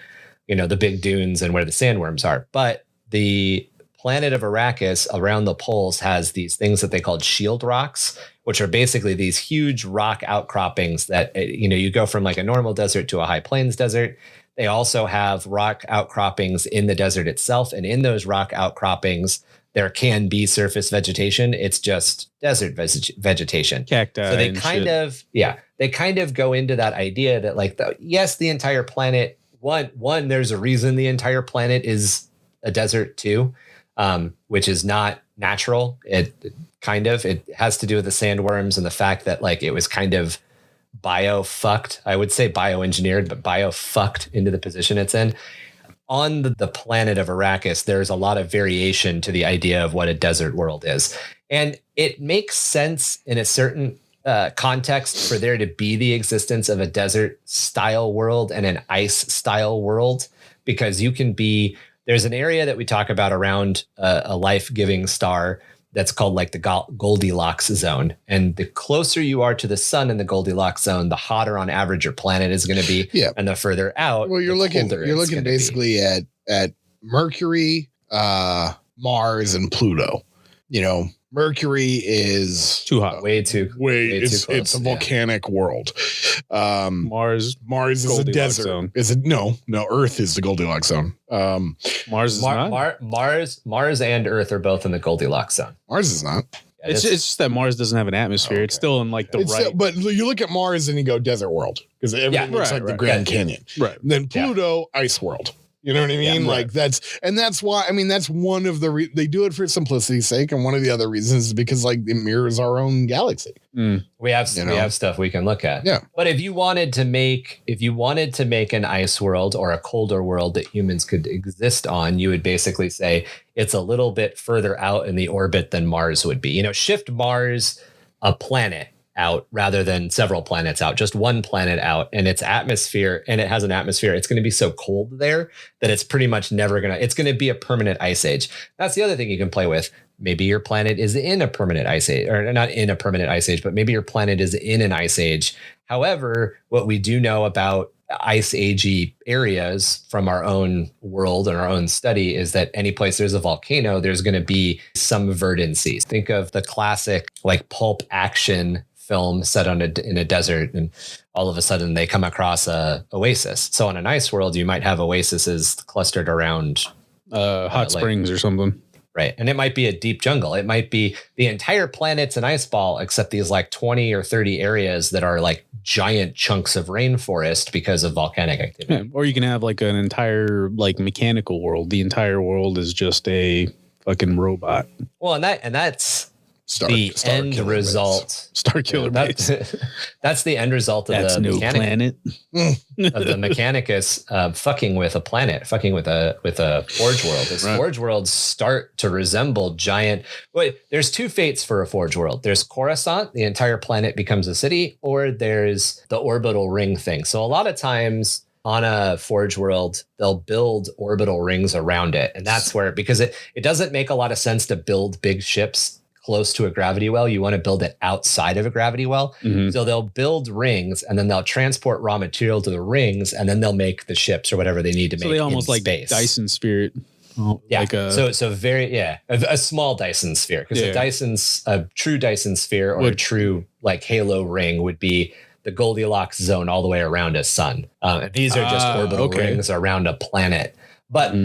the big dunes and where the sandworms are. But the planet of Arrakis around the poles has these things that they called shield rocks, which are basically these huge rock outcroppings that, you go from like a normal desert to a high plains desert. They also have rock outcroppings in the desert itself. And in those rock outcroppings, there can be surface vegetation. It's just desert vegetation. Cacti. So they kind of go into that idea that like, the entire planet, one, there's a reason the entire planet is a desert too, which is not natural. It has to do with the sandworms and the fact that like it was kind of bio-fucked. I would say bioengineered, but bio-fucked into the position it's in. On the planet of Arrakis, there's a lot of variation to the idea of what a desert world is. And it makes sense in a certain context for there to be the existence of a desert style world and an ice style world, because there's an area that we talk about around a life-giving star that's called like the Goldilocks zone. And the closer you are to the sun in the Goldilocks zone, the hotter on average your planet is going to be. Yeah. And the further out, well, you're looking basically at Mercury, Mars, and Pluto. Mercury is too hot, way too close. It's a volcanic world. Mars is a desert zone. Is it? No. Earth is the Goldilocks zone. Mars is not. Mars and Earth are both in the Goldilocks zone. Mars is not. Yeah, it's just that Mars doesn't have an atmosphere. Okay. It's still in like but you look at Mars and you go desert world because everything looks like the Grand Canyon. Right. And then Pluto, ice world. You know what I mean? Yeah, like that's why, that's one of they do it for simplicity's sake. And one of the other reasons is because like it mirrors our own galaxy. Mm. We have stuff we can look at. Yeah. But if you wanted to make an ice world or a colder world that humans could exist on, you would basically say it's a little bit further out in the orbit than Mars would be. Shift Mars a planet out rather than several planets out, just one planet out, and its atmosphere, and it has an atmosphere. It's going to be so cold there that it's pretty much it's going to be a permanent ice age. That's the other thing you can play with. Maybe your planet is in a permanent ice age, or not in a permanent ice age, but maybe your planet is in an ice age. However, what we do know about ice agey areas from our own world and our own study is that any place there's a volcano, there's going to be some verdancy. Think of the classic like pulp action film set in a desert, and all of a sudden they come across a oasis. So on an ice world, you might have oases clustered around hot springs or something. Right. And it might be a deep jungle. It might be the entire planet's an ice ball, except these like 20 or 30 areas that are like giant chunks of rainforest because of volcanic activity. Yeah. Or you can have like an entire like mechanical world. The entire world is just a fucking robot. Well, and that's the end result. Star Killer Base. That's the end result of the planet. Of the Mechanicus fucking with a planet, fucking with a Forge World. As Forge Worlds start to resemble giant. Wait, there's two fates for a Forge World. There's Coruscant, the entire planet becomes a city, or there's the orbital ring thing. So a lot of times on a Forge World, they'll build orbital rings around it. And that's where, because it doesn't make a lot of sense to build big ships close to a gravity well. You want to build it outside of a gravity well. Mm-hmm. So they'll build rings and then they'll transport raw material to the rings and then they'll make the ships or whatever they need to make. So they almost like space. Dyson sphere. Yeah. Like a small Dyson sphere, because a true Dyson sphere or a true like halo ring would be the Goldilocks zone all the way around a sun. These are just orbital rings around a planet. But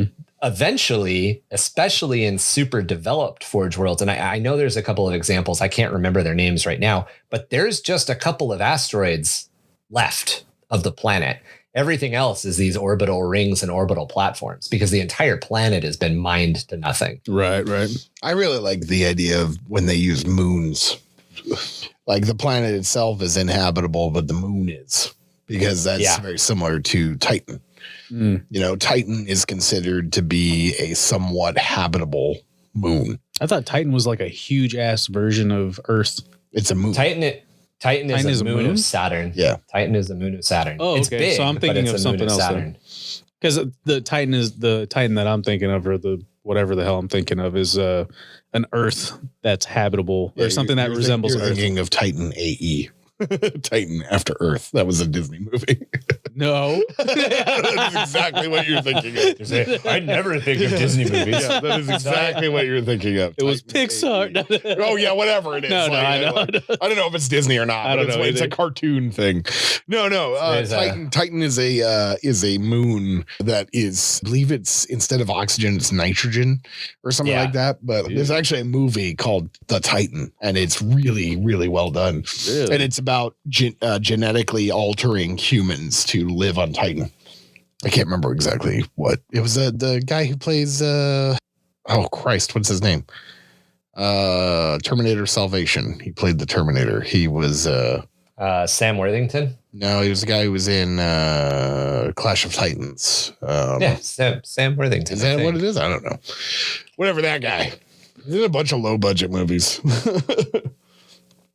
eventually, especially in super developed Forge Worlds, and I know there's a couple of examples, I can't remember their names right now, but there's just a couple of asteroids left of the planet. Everything else is these orbital rings and orbital platforms because the entire planet has been mined to nothing. Right. I really like the idea of when they use moons. Like the planet itself is inhabitable, but the moon is, because that's very similar to Titan. Titan is considered to be a somewhat habitable moon. I thought Titan was like a huge ass version of Earth. It's a moon. Titan is a moon of Saturn. Yeah. Titan is a moon of Saturn. Oh, it's big, so I'm thinking of something else. Because the Titan that I'm thinking of are the whatever the hell I'm thinking of is an Earth that's habitable or something that resembles Earth. Thinking of Titan AE. Titan After Earth. That was a Disney movie. No. That is exactly what you're thinking of. I never think of Disney movies. Yeah, that is exactly what you're thinking of. It was Pixar. Oh, yeah, whatever it is. No, I know. I don't know if it's Disney or not. I don't know. It's a cartoon thing. No. Titan is a moon that is, I believe it's, instead of oxygen, it's nitrogen or something like that. But there's actually a movie called The Titan, and it's really, really well done. Really? And it's about genetically altering humans to live on Titan. I can't remember exactly what it was. The guy who plays oh Christ, what's his name? Terminator Salvation. He played the Terminator. He was Sam Worthington. No, he was the guy who was in Clash of Titans. Sam Worthington. Is that what it is? I don't know. Whatever, that guy. He's in a bunch of low budget movies.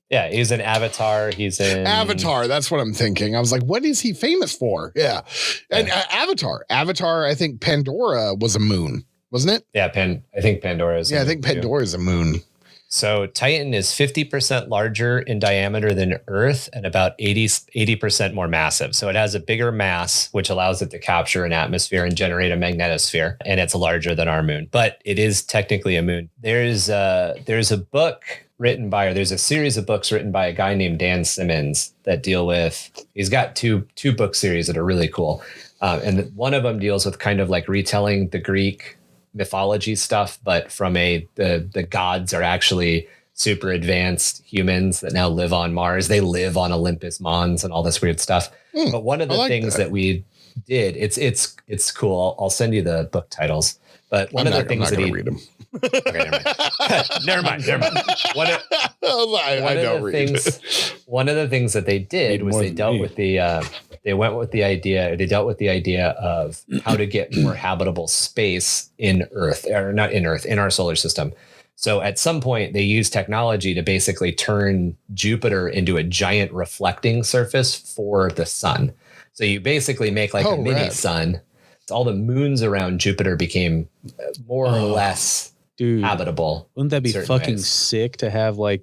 Yeah, he's in Avatar. He's in Avatar. That's what I'm thinking. I was like, what is he famous for? Yeah. And Avatar. I think Pandora was a moon, wasn't it? Yeah, I think Pandora is. Yeah, I think Pandora is a moon. So Titan is 50% larger in diameter than Earth and about 80% more massive. So it has a bigger mass, which allows it to capture an atmosphere and generate a magnetosphere. And it's larger than our moon, but it is technically a moon. There's a book there's a series of books written by a guy named Dan Simmons that deal with, he's got two book series that are really cool. And one of them deals with kind of like retelling the Greek mythology stuff, but from the gods are actually super advanced humans that now live on Mars. They live on Olympus Mons and all this weird stuff. But one of the things that we did, it's cool. I'll send you the book titles. But one of the things that he read them. Okay, never mind. One of the things that they did was they dealt with the idea of how to get more habitable space in Earth, or not in Earth, in our solar system. So at some point they used technology to basically turn Jupiter into a giant reflecting surface for the sun. So you basically make like a mini sun. All the moons around Jupiter became more or less habitable. Wouldn't that be fucking sick to have not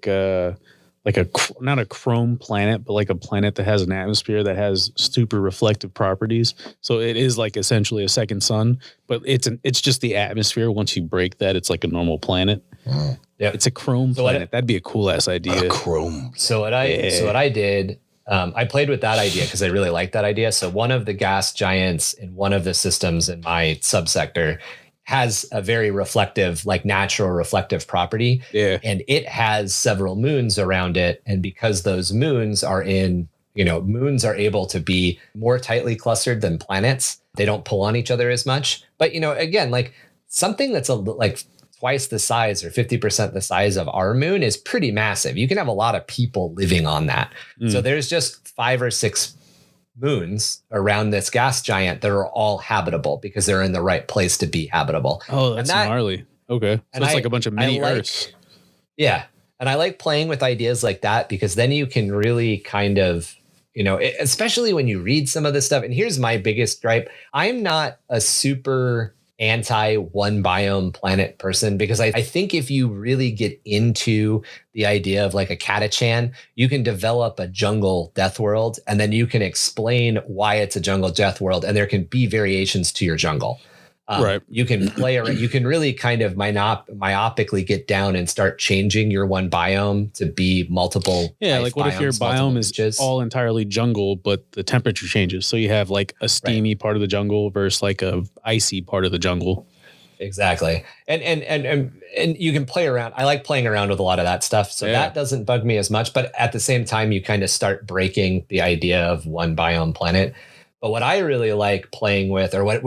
a chrome planet, but like a planet that has an atmosphere that has super reflective properties? So it is like essentially a second sun, but it's just the atmosphere. Once you break that, it's like a normal planet. Yeah, it's a chrome planet. That'd be a cool ass idea. A chrome. So what I did. I played with that idea because I really liked that idea. So one of the gas giants in one of the systems in my subsector has a very reflective, like natural reflective property. Yeah. And it has several moons around it. And because those moons are moons are able to be more tightly clustered than planets. They don't pull on each other as much. But, again, like something that's like twice the size or 50% the size of our moon is pretty massive. You can have a lot of people living on that. So there's just 5 or 6 moons around this gas giant that are all habitable because they're in the right place to be habitable. Oh, that's gnarly. Okay. So it's like a bunch of mini Earths. Yeah. And I like playing with ideas like that because then you can really kind of, especially when you read some of this stuff. And here's my biggest gripe. I'm not a super anti one biome planet person because I think if you really get into the idea of like a Catachan, you can develop a jungle death world and then you can explain why it's a jungle death world and there can be variations to your jungle. Right. You can play around, you can really kind of myopically get down and start changing your one biome to be multiple. Yeah. Like what if your biome is all entirely jungle, but the temperature changes? So you have like a steamy part of the jungle versus like a icy part of the jungle. Exactly. And you can play around. I like playing around with a lot of that stuff. So that doesn't bug me as much, but at the same time, you kind of start breaking the idea of one biome planet. But what I really like playing with, or what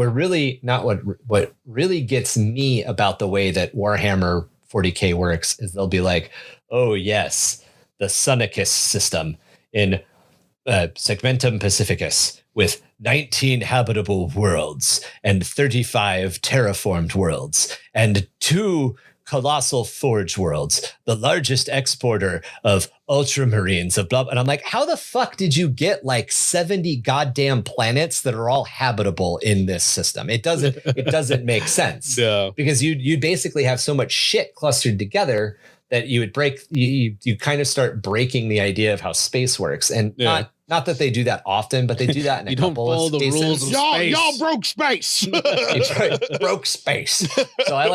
really gets me about the way that Warhammer 40K works is they'll be like, oh yes, the Sunicus system in Segmentum Pacificus with 19 habitable worlds and 35 terraformed worlds and 2 colossal forge worlds, the largest exporter of ultramarines of blah. And I'm like, how the fuck did you get like 70 goddamn planets that are all habitable in this system? It doesn't make sense. No. Because you basically have so much shit clustered together that you would break, you kind of start breaking the idea of how space works. And not that they do that often, but they do that in a couple of cases. Rules of y'all broke space. broke space. So I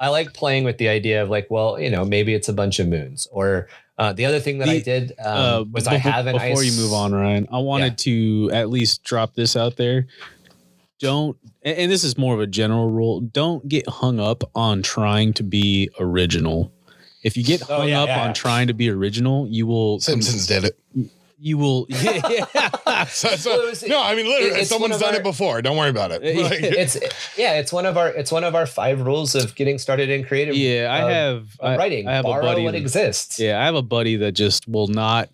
like playing with the idea of like, well, maybe it's a bunch of moons. Or the other thing that I did was I have an before you move on, Ryan, I wanted to at least drop this out there. Don't, and this is more of a general rule, don't get hung up on trying to be original. If you get hung up on trying to be original, you will. Simpsons did it. You will. No, I mean, literally, someone's done it before. Don't worry about it. It's one of our 5 rules of getting started in creative. Yeah, I writing. I have borrow a buddy what exists. Yeah, I have a buddy that just will not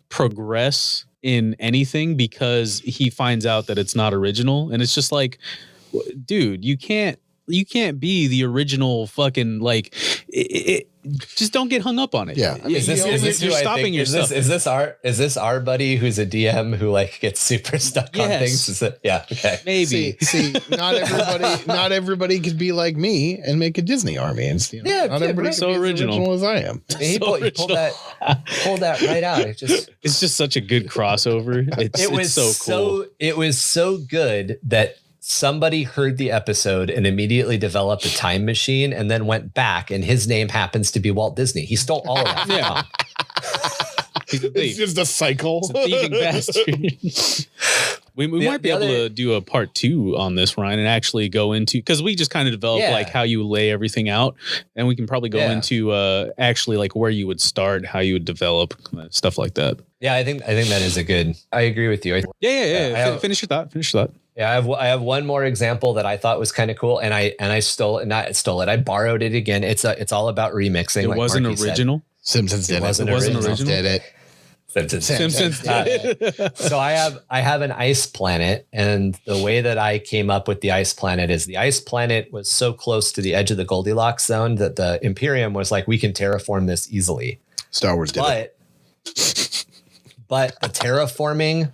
progress in anything because he finds out that it's not original, and it's just like, dude, you can't be the original fucking like. Just don't get hung up on it. Yeah, is this stopping yourself? Is this our buddy who's a DM who like gets super stuck on things? Okay. Maybe. See, not everybody could be like me and make a Disney army. And not everybody's so original as I am. He pulled that right out. It's just such a good crossover. It's so cool. It was so good that somebody heard the episode and immediately developed a time machine and then went back, and his name happens to be Walt Disney. He stole all of that. Yeah. It's just a cycle. It's a thieving bastard. We might be able to do a part 2 on this, Ryan, and actually go into, because we just kind of developed like how you lay everything out, and we can probably go into actually like where you would start, how you would develop stuff like that. Yeah, I think that is a good. I agree with you. Finish your thought. Yeah, I have one more example that I thought was kind of cool, and I stole it. I borrowed it again. It's all about remixing. It wasn't original. Simpsons did it. It wasn't original. Did it. Simpsons did it. So I have an ice planet, and the way that I came up with the ice planet is the ice planet was so close to the edge of the Goldilocks zone that the Imperium was like, we can terraform this easily. Star Wars did it. But the terraforming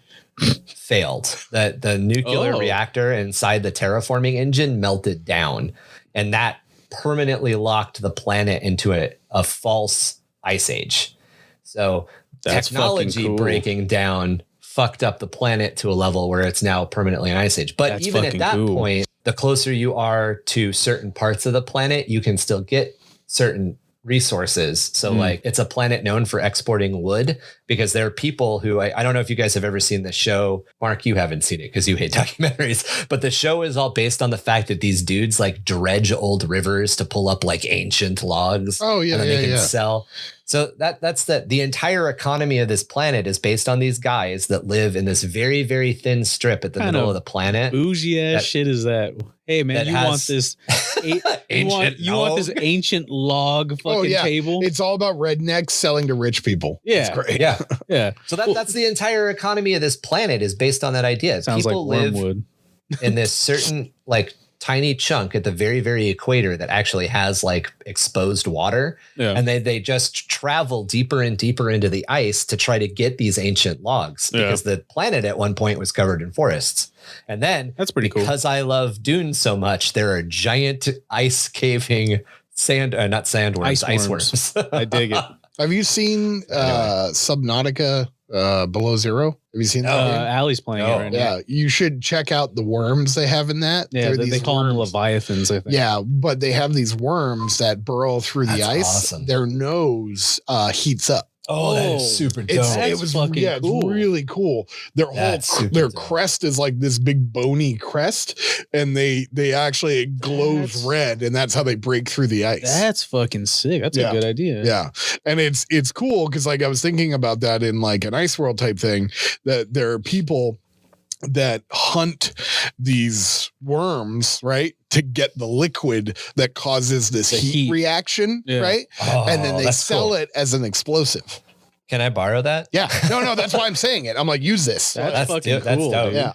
failed. The nuclear reactor inside the terraforming engine melted down, and that permanently locked the planet into a false ice age. So that's technology breaking down fucked up the planet to a level where it's now permanently an ice age. But that's even at that point, the closer you are to certain parts of the planet, you can still get certain resources. So like it's a planet known for exporting wood, because there are people who I don't know if you guys have ever seen the show. Mark, you haven't seen it because you hate documentaries, but the show is all based on the fact that these dudes like dredge old rivers to pull up like ancient logs. Oh yeah, and then they can sell. So that's the entire economy of this planet is based on these guys that live in this very, very thin strip at the middle of the planet. Bougie ass shit is that? Hey man, you want this this ancient log fucking table? It's all about rednecks selling to rich people. Yeah, it's great. Yeah. So that's the entire economy of this planet is based on that idea. Sounds people like live wormwood. in this certain like tiny chunk at the very, very equator that actually has like exposed water. Yeah. And they just travel deeper and deeper into the ice to try to get these ancient logs because the planet at one point was covered in forests. And then that's pretty cool. Because I love dunes so much, there are giant ice caving ice worms. I dig it. Have you seen Subnautica Below Zero? Have you seen that? Allie's playing it right now. Yeah, you should check out the worms they have in that. Yeah, they call them leviathans, I think. Yeah, but they have these worms that burrow through the ice. Awesome. Their nose heats up. Oh, that is super dope. It was fucking cool. It's really cool. Their crest is like this big bony crest, and they actually it glows red, and that's how they break through the ice. That's fucking sick. That's a good idea. Yeah, and it's cool because like I was thinking about that in like an Ice World type thing, that there are people that hunt these worms, right, to get the liquid that causes this heat reaction, right? Oh, and then they sell it as an explosive. Can I borrow that? Yeah. No, that's why I'm saying it. I'm like, use this. That's fucking cool. That's dope. Yeah.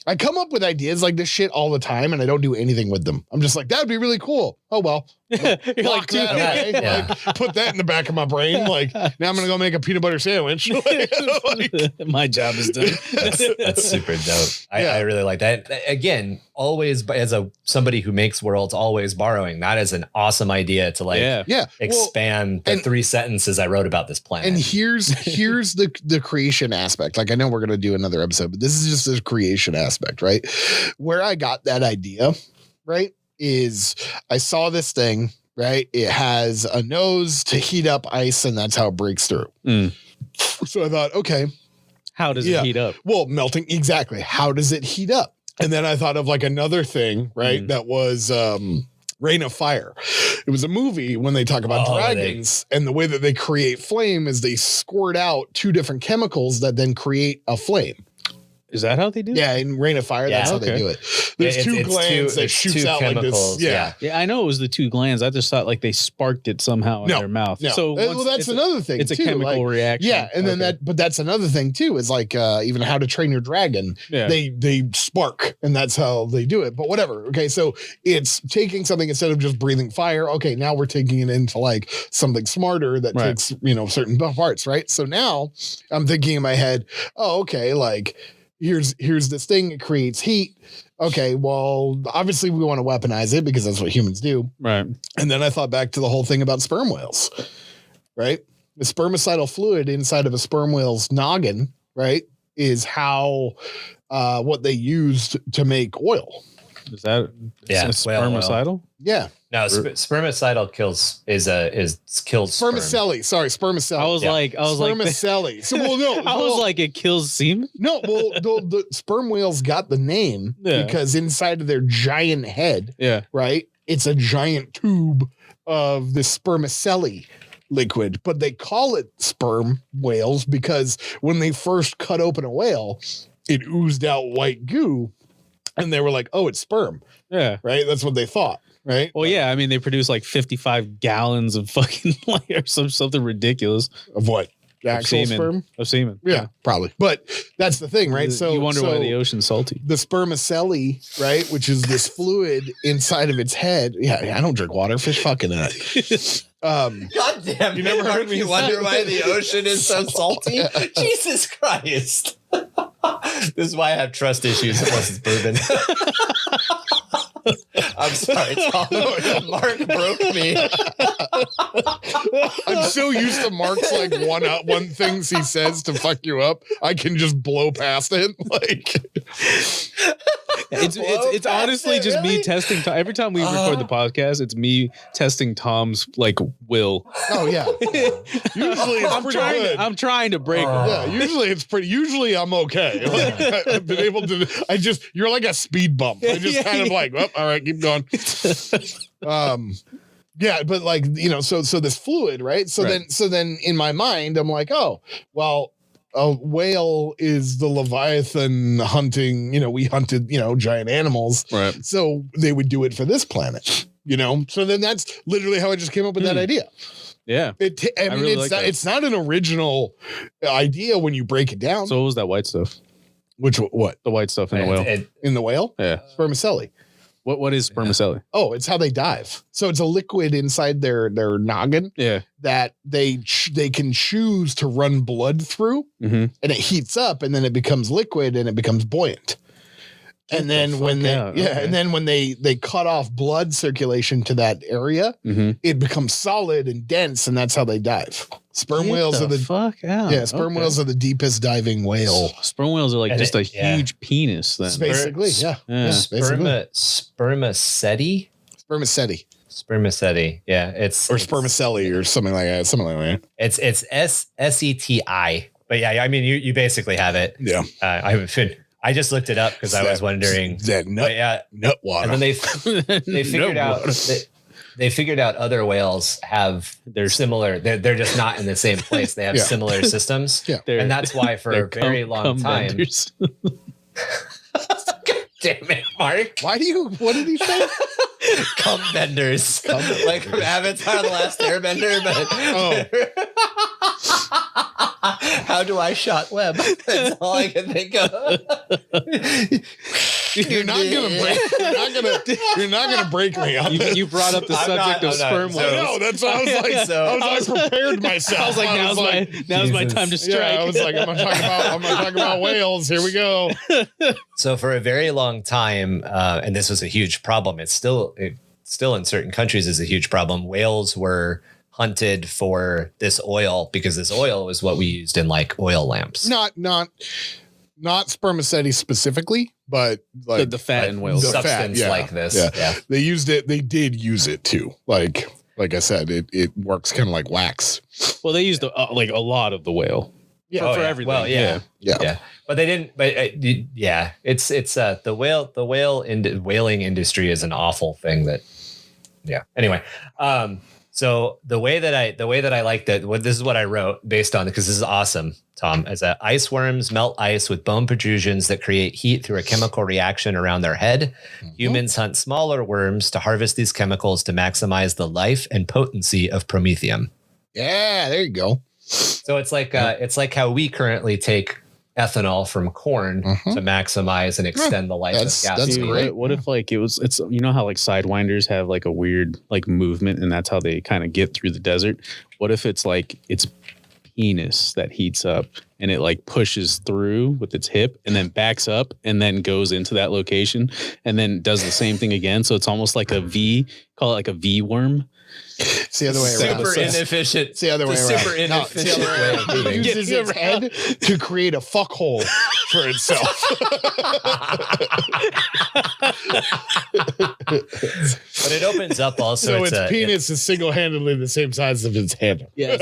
I come up with ideas like this shit all the time, and I don't do anything with them. I'm just like, that would be really cool. oh well. You're like, that away. Yeah. Like, put that in the back of my brain. Like, now I'm gonna go make a peanut butter sandwich. My job is done. That's super dope. I really like that. Again, always as somebody who makes worlds, always borrowing. That is an awesome idea to expand the 3 sentences I wrote about this planet. And here's the creation aspect. Like, I know we're gonna do another episode, but this is just the creation aspect, right? Where I got that idea, right, is I saw this thing, right? It has a nose to heat up ice, and that's how it breaks through. So I thought, okay, how does it heat up? Well, melting, exactly. How does it heat up? And then I thought of like another thing, right? That was Rain of Fire. It was a movie when they talk about dragons, and the way that they create flame is they squirt out 2 different chemicals that then create a flame. Is that how they do it? Yeah, in Rain of Fire, that's how they do it. There's 2 glands that shoots out chemicals, like this. Yeah, I know it was the 2 glands. I just thought like they sparked it somehow in their mouth. No. So that's another thing. It's too. a chemical reaction. Yeah, and then but that's another thing too. Is like even How to Train Your Dragon. Yeah. They spark, and that's how they do it. But whatever. Okay, so it's taking something instead of just breathing fire. Okay, now we're taking it into like something smarter that takes certain parts. Right. So now I'm thinking in my head, oh, okay, like. Here's this thing. It creates heat. Okay, well, obviously we want to weaponize it because that's what humans do. Right. And then I thought back to the whole thing about sperm whales, right? The spermicidal fluid inside of a sperm whale's noggin, right, is how what they used to make oil. Is that spermicidal? Yeah. No, spermicidal kills spermicelli. Sorry, spermicelli. I was like spermicelli. So I was like, it kills semen. No, well, the sperm whales got the name because inside of their giant head, right, it's a giant tube of the spermicelli liquid, but they call it sperm whales because when they first cut open a whale, it oozed out white goo, and they were like, "Oh, it's sperm." Yeah, right. That's what they thought. Right. Well, yeah. I mean, they produce like 55 gallons of fucking or something ridiculous. Of what? Actual sperm? Of semen. Yeah, probably. But that's the thing, right? So you wonder why the ocean's salty. The spermicelli, right, which is this fluid inside of its head. Yeah, I don't drink water. Fish fucking in it. God damn! You never heard me wonder why the ocean is so salty? Jesus Christ! This is why I have trust issues unless it's bourbon. I'm sorry, Tom. Mark broke me. I'm so used to Mark's like one things he says to fuck you up. I can just blow past it. Like it's honestly just me testing. Every time we record the podcast, it's me testing Tom's like will. Oh yeah. Usually it's pretty good. I'm trying to break him. Yeah. Usually it's pretty. Usually I'm okay. Like, I've been able to. You're like a speed bump. I just kind of like, well, all right, keep going. Yeah, but like, so this fluid, right? So then in my mind, I'm like, oh, well, a whale is the Leviathan hunting, we hunted, giant animals. Right. So they would do it for this planet, So then that's literally how I just came up with that idea. Yeah. It's not an original idea when you break it down. So what was that white stuff? What? The white stuff in the whale. In the whale? Yeah. Spermicelli. What is spermicelli? Oh, it's how they dive. So it's a liquid inside their noggin that they can choose to run blood through, and it heats up, and then it becomes liquid and it becomes buoyant. And then when they cut off blood circulation to that area, it becomes solid and dense, and that's how they dive. Sperm whales are the fuck out. Yeah, sperm whales are the deepest diving whale. Sperm whales are like just a huge penis. Then basically, Spermaceti. Spermaceti. Yeah, it's spermicelli or something like that. It's SETI. But yeah, I mean, you basically have it. Yeah, I just looked it up because I was wondering that nut water. And then they figured out they figured out other whales they're similar. They're just not in the same place. They have similar systems. Yeah. And that's why for a very long time. God damn it, Mark. What did he say? Cum benders. Like from Avatar The Last Airbender, but how do I shot web? That's all I can think of. You're not gonna break me on this. You brought up the subject of sperm whales. No, that's what I was like. I was prepared myself. I was like, now's my time to strike. Yeah, I was like, I'm gonna talk about whales. Here we go. So for a very long time, and this was a huge problem. It's still in certain countries is a huge problem. Whales were hunted for this oil because this oil was what we used in like oil lamps. Not spermaceti specifically, but like the fat in whales, substance like this. Yeah. They used it. They did use it too. Like I said, it works kind of like wax. Well, they used a lot of the whale. Yeah, for everything. Well, yeah. But they didn't. But it's the whaling industry is an awful thing. That Anyway, so the way that I like that. This is what I wrote based on, because this is awesome, Tom. As ice worms melt ice with bone protrusions that create heat through a chemical reaction around their head. Mm-hmm. Humans hunt smaller worms to harvest these chemicals to maximize the life and potency of promethium. Yeah, there you go. So it's like how we currently take ethanol from corn to maximize and extend the life of gas. That's great. What if like it's how like sidewinders have like a weird like movement and that's how they kind of get through the desert? What if it's like it's penis that heats up and it like pushes through with its hip and then backs up and then goes into that location and then does the same thing again? So it's almost like a V, call it like a V worm. It's the other way around. Super inefficient. It's the other way around. Super inefficient way of moving. It uses its head to create a fuck hole for itself. But it opens up also. So its penis is single-handedly the same size as its head. Yes.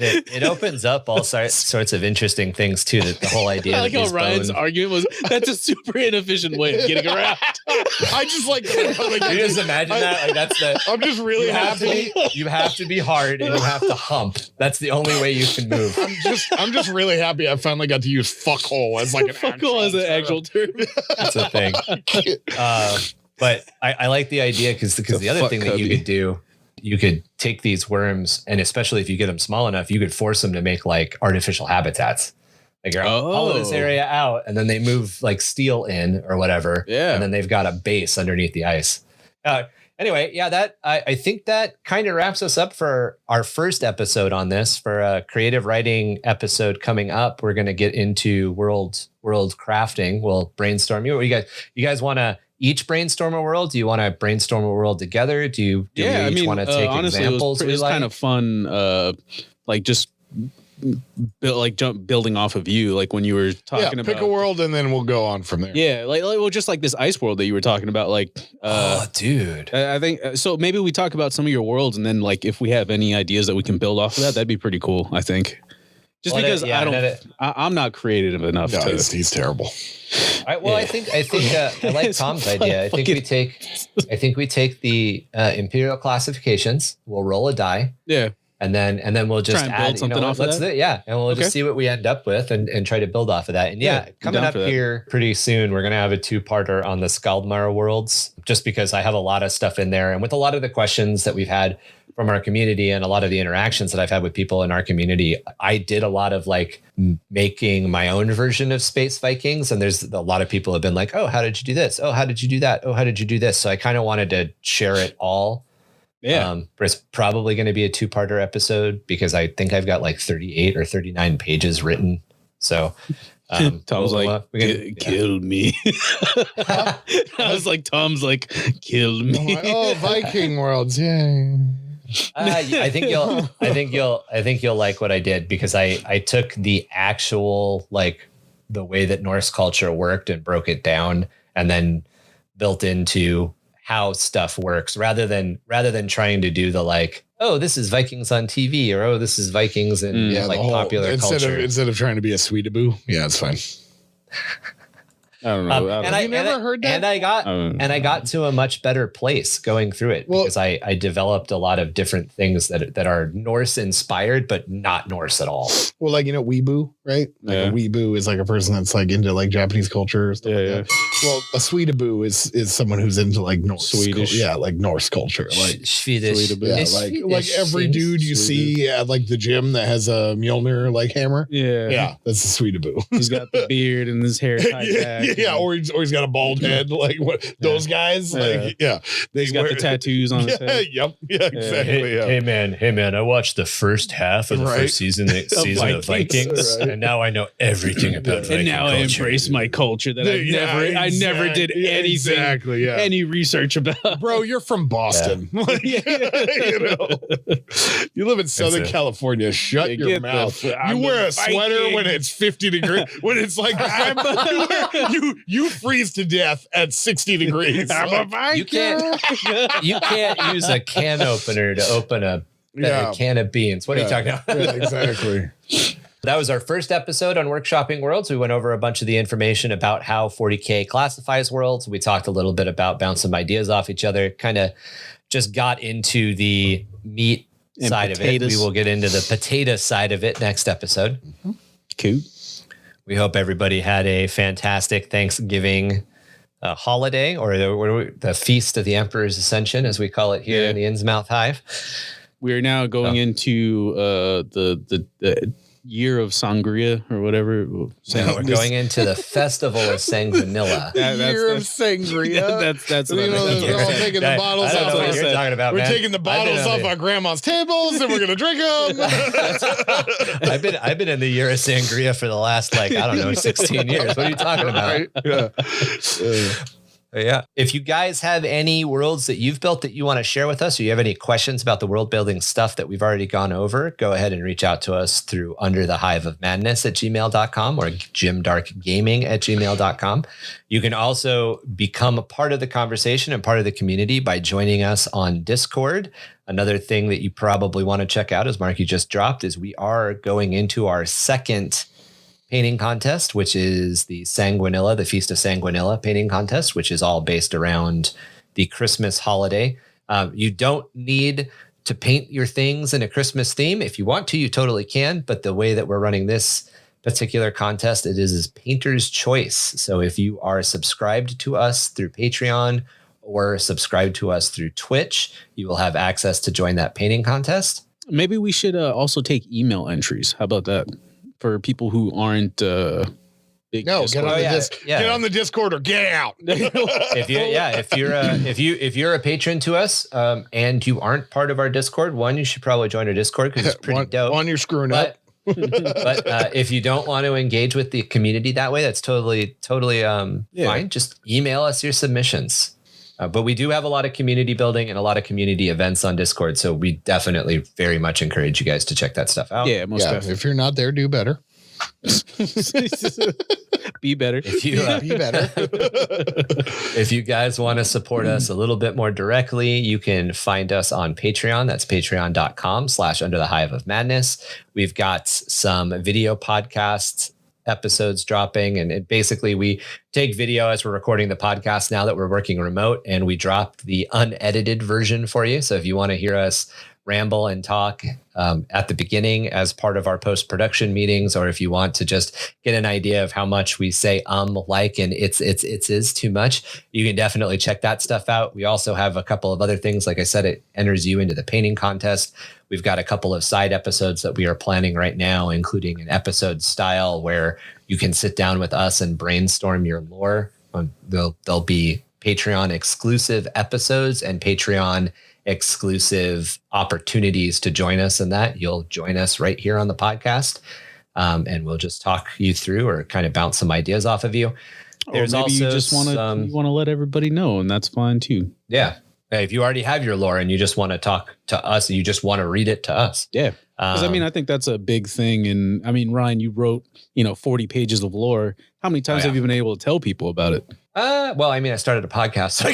It opens up all sorts of interesting things too. That the whole idea. I like how Ryan's argument was that's a super inefficient way of getting around. I just like you just imagine that. Like that's the. I'm just really happy. You have to be hard and you have to hump. That's the only way you can move. I'm just really happy I finally got to use fuckhole as like an fuckhole as an actual term. That's a thing. But I like the idea because the other thing that you could do, you could take these worms, and especially if you get them small enough, you could force them to make like artificial habitats. Like you're hollow this area out, and then they move like steel in or whatever. Yeah. And then they've got a base underneath the ice. Anyway, that I think that kind of wraps us up for our first episode on this. For a creative writing episode coming up, we're going to get into world crafting. We'll brainstorm. You guys want to each brainstorm a world? Do you want to brainstorm a world together? Do we each want to take honestly, examples? It was kind of fun. Like just building off of you, like when you were talking about pick a world and then we'll go on from there. Yeah, just like this ice world that you were talking about. Like, dude, I think so. Maybe we talk about some of your worlds, and then like if we have any ideas that we can build off of that, that'd be pretty cool. I think. Just because I'm not creative enough. No, he's terrible. I think I like Tom's idea. I think we take the imperial classifications. We'll roll a die. Yeah. And then we'll just add something off of that. And we'll just see what we end up with and try to build off of that. And coming up here pretty soon, we're going to have a 2-parter on the Skaldmar worlds, just because I have a lot of stuff in there. And with a lot of the questions that we've had from our community and a lot of the interactions that I've had with people in our community, I did a lot of like making my own version of Space Vikings. And there's a lot of people have been like, oh, how did you do this? Oh, how did you do that? Oh, how did you do this? So I kind of wanted to share it all. Yeah. But it's probably going to be a 2-parter episode because I think I've got like 38 or 39 pages written. So Tom's kill me. I was like, Tom's like, kill me. Oh, Viking worlds. Yeah. I think you'll like what I did, because I took the actual, like the way that Norse culture worked and broke it down and then built into how stuff works rather than trying to do the like, oh, this is Vikings on TV, or oh, this is Vikings in popular culture. Instead of trying to be a sweetaboo. Yeah, it's fine. I don't know. I never heard that. And I got to a much better place going through it, because I developed a lot of different things that are Norse inspired, but not Norse at all. Well, like, Weeboo, right? Like a weeboo is like a person that's like into like Japanese culture. Stuff like that. Well, a Sweetaboo is someone who's into like Swedish, like Norse culture, like Swedish. Like every dude you see at like the gym that has a Mjolnir like hammer. Yeah, that's a Sweetaboo. He's got the beard and his hair tied back. Or he's got a bald head, like what those guys. Like he's got the tattoos on his head. Exactly. Hey man, I watched the first half of the first season of Vikings, and now I know everything about Viking and now culture. I embrace my culture that I never did anything, any research about. Bro, you're from Boston. You live in Southern California. Shut your mouth. You wear a sweater when it's 50 degrees. When it's like you freeze to death at 60 degrees. You can't use a can opener to open a can of beans. What are you talking about? Exactly. That was our first episode on Workshopping Worlds. We went over a bunch of the information about how 40K classifies worlds. We talked a little bit about bouncing ideas off each other, kind of just got into the meat side of it. We will get into the potato side of it next episode. Cool. We hope everybody had a fantastic Thanksgiving holiday, or the Feast of the Emperor's Ascension, as we call it here in the Innsmouth Hive. We are now going into the year of sangria or whatever. We're going into the festival of Sanguinilla. Year of sangria. That's what we're all taking the bottles off. What you're talking about, we're taking the bottles off our grandma's tables and we're gonna drink them. I've been in the year of sangria for the last 16 years. What are you talking about? Yeah. If you guys have any worlds that you've built that you want to share with us, or you have any questions about the world building stuff that we've already gone over, go ahead and reach out to us through underthehiveofmadness@gmail.com or jimdarkgaming@gmail.com. You can also become a part of the conversation and part of the community by joining us on Discord. Another thing that you probably want to check out, as Marky just dropped, is we are going into our second painting contest, which is the Sanguinilla, the Feast of Sanguinilla painting contest, which is all based around the Christmas holiday. You don't need to paint your things in a Christmas theme. If you want to, you totally can. But the way that we're running this particular contest, it is painter's choice. So if you are subscribed to us through Patreon or subscribed to us through Twitch, you will have access to join that painting contest. Maybe we should also take email entries. How about that? For people who aren't big. No, get on the Discord or get out. If you're a patron to us and you aren't part of our Discord, you should probably join our Discord because it's pretty dope. You're screwing up. But if you don't want to engage with the community that way, that's totally fine. Just email us your submissions. But we do have a lot of community building and a lot of community events on Discord. So we definitely very much encourage you guys to check that stuff out. Yeah, most definitely. If you're not there, do better. Be better. If you be better. If you guys want to support us a little bit more directly, you can find us on Patreon. That's patreon.com/underthehiveofmadness. We've got some video podcasts episodes dropping, and basically we take video as we're recording the podcast now that we're working remote, and we drop the unedited version for you. So if you want to hear us ramble and talk at the beginning as part of our post-production meetings, or if you want to just get an idea of how much we say and it's is too much, you can definitely check that stuff out. We also have a couple of other things. Like I said, it enters you into the painting contest. We've got a couple of side episodes that we are planning right now, including an episode style where you can sit down with us and brainstorm your lore. There'll be Patreon exclusive episodes and Patreon exclusive opportunities to join us in that. You'll join us right here on the podcast, and we'll just talk you through or kind of bounce some ideas off of you. There's maybe also you just want to let everybody know, and that's fine too. Yeah. If you already have your lore and you just want to talk to us and you just want to read it to us. Yeah. Because I think that's a big thing. And Ryan, you wrote, 40 pages of lore. How many times have you been able to tell people about it? I started a podcast. So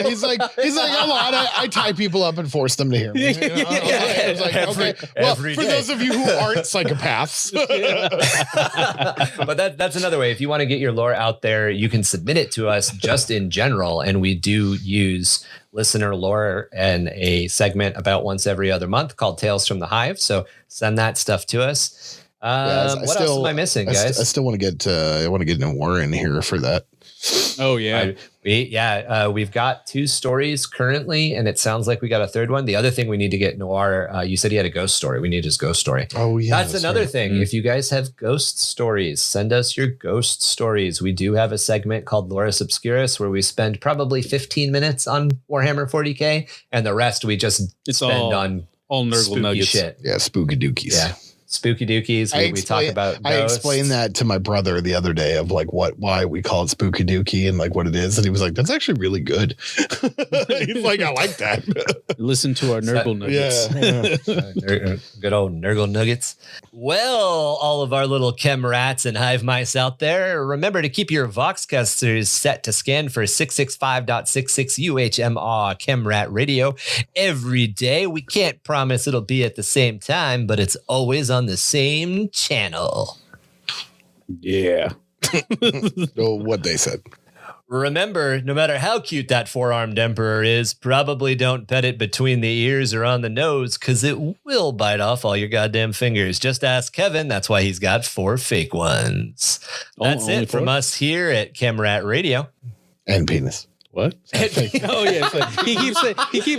he's like, I tie people up and force them to hear me. For those of you who aren't psychopaths. But that's another way. If you want to get your lore out there, you can submit it to us just in general. And we do use listener lore and a segment about once every other month called Tales from the Hive. So send that stuff to us. What else am I missing, guys? I still want to get Noir in here for that. Oh yeah. We've got 2 stories currently, and it sounds like we got a 3rd one. The other thing we need to get Noir. You said he had a ghost story. We need his ghost story. Oh yeah, that's another thing. If you guys have ghost stories, send us your ghost stories. We do have a segment called Loris Obscurus where we spend probably 15 minutes on Warhammer 40k, and the rest we just spend on all Nurgle nuggets. Shit. Yeah, spooky dookies. Yeah. Spooky dookies. We talk about ghosts. I explained that to my brother the other day of like why we call it spooky dookie and like what it is. And he was like, that's actually really good. He's like, I like that. Listen to our Nurgle nuggets. Yeah. Good old Nurgle nuggets. Well, all of our little ChemRats and Hive mice out there, remember to keep your Voxcasters set to scan for 665.66 UHMR ChemRat radio every day. We can't promise it'll be at the same time, but it's always on the same channel. Yeah. So what they said. Remember, no matter how cute that 4-armed emperor is, probably don't pet it between the ears or on the nose, because it will bite off all your goddamn fingers. Just ask Kevin. That's why he's got 4 fake ones. That's it from us here at ChemRat Radio. And penis. What? Oh yeah, he keeps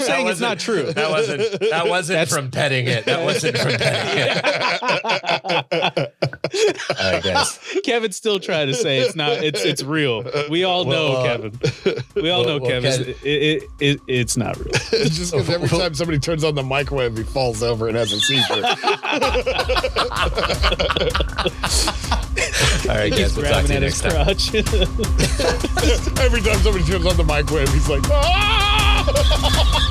saying it's not true. That wasn't from petting it. That wasn't from petting it. All right, guys. Kevin's still trying to say it's not. It's real. We all know, Kevin. We all know, Kevin. It's not real. It's just because every time somebody turns on the microwave, he falls over and has a seizure. All right, guys. We'll talk to you next time. Every time somebody turns on the microwave, he's like, ah!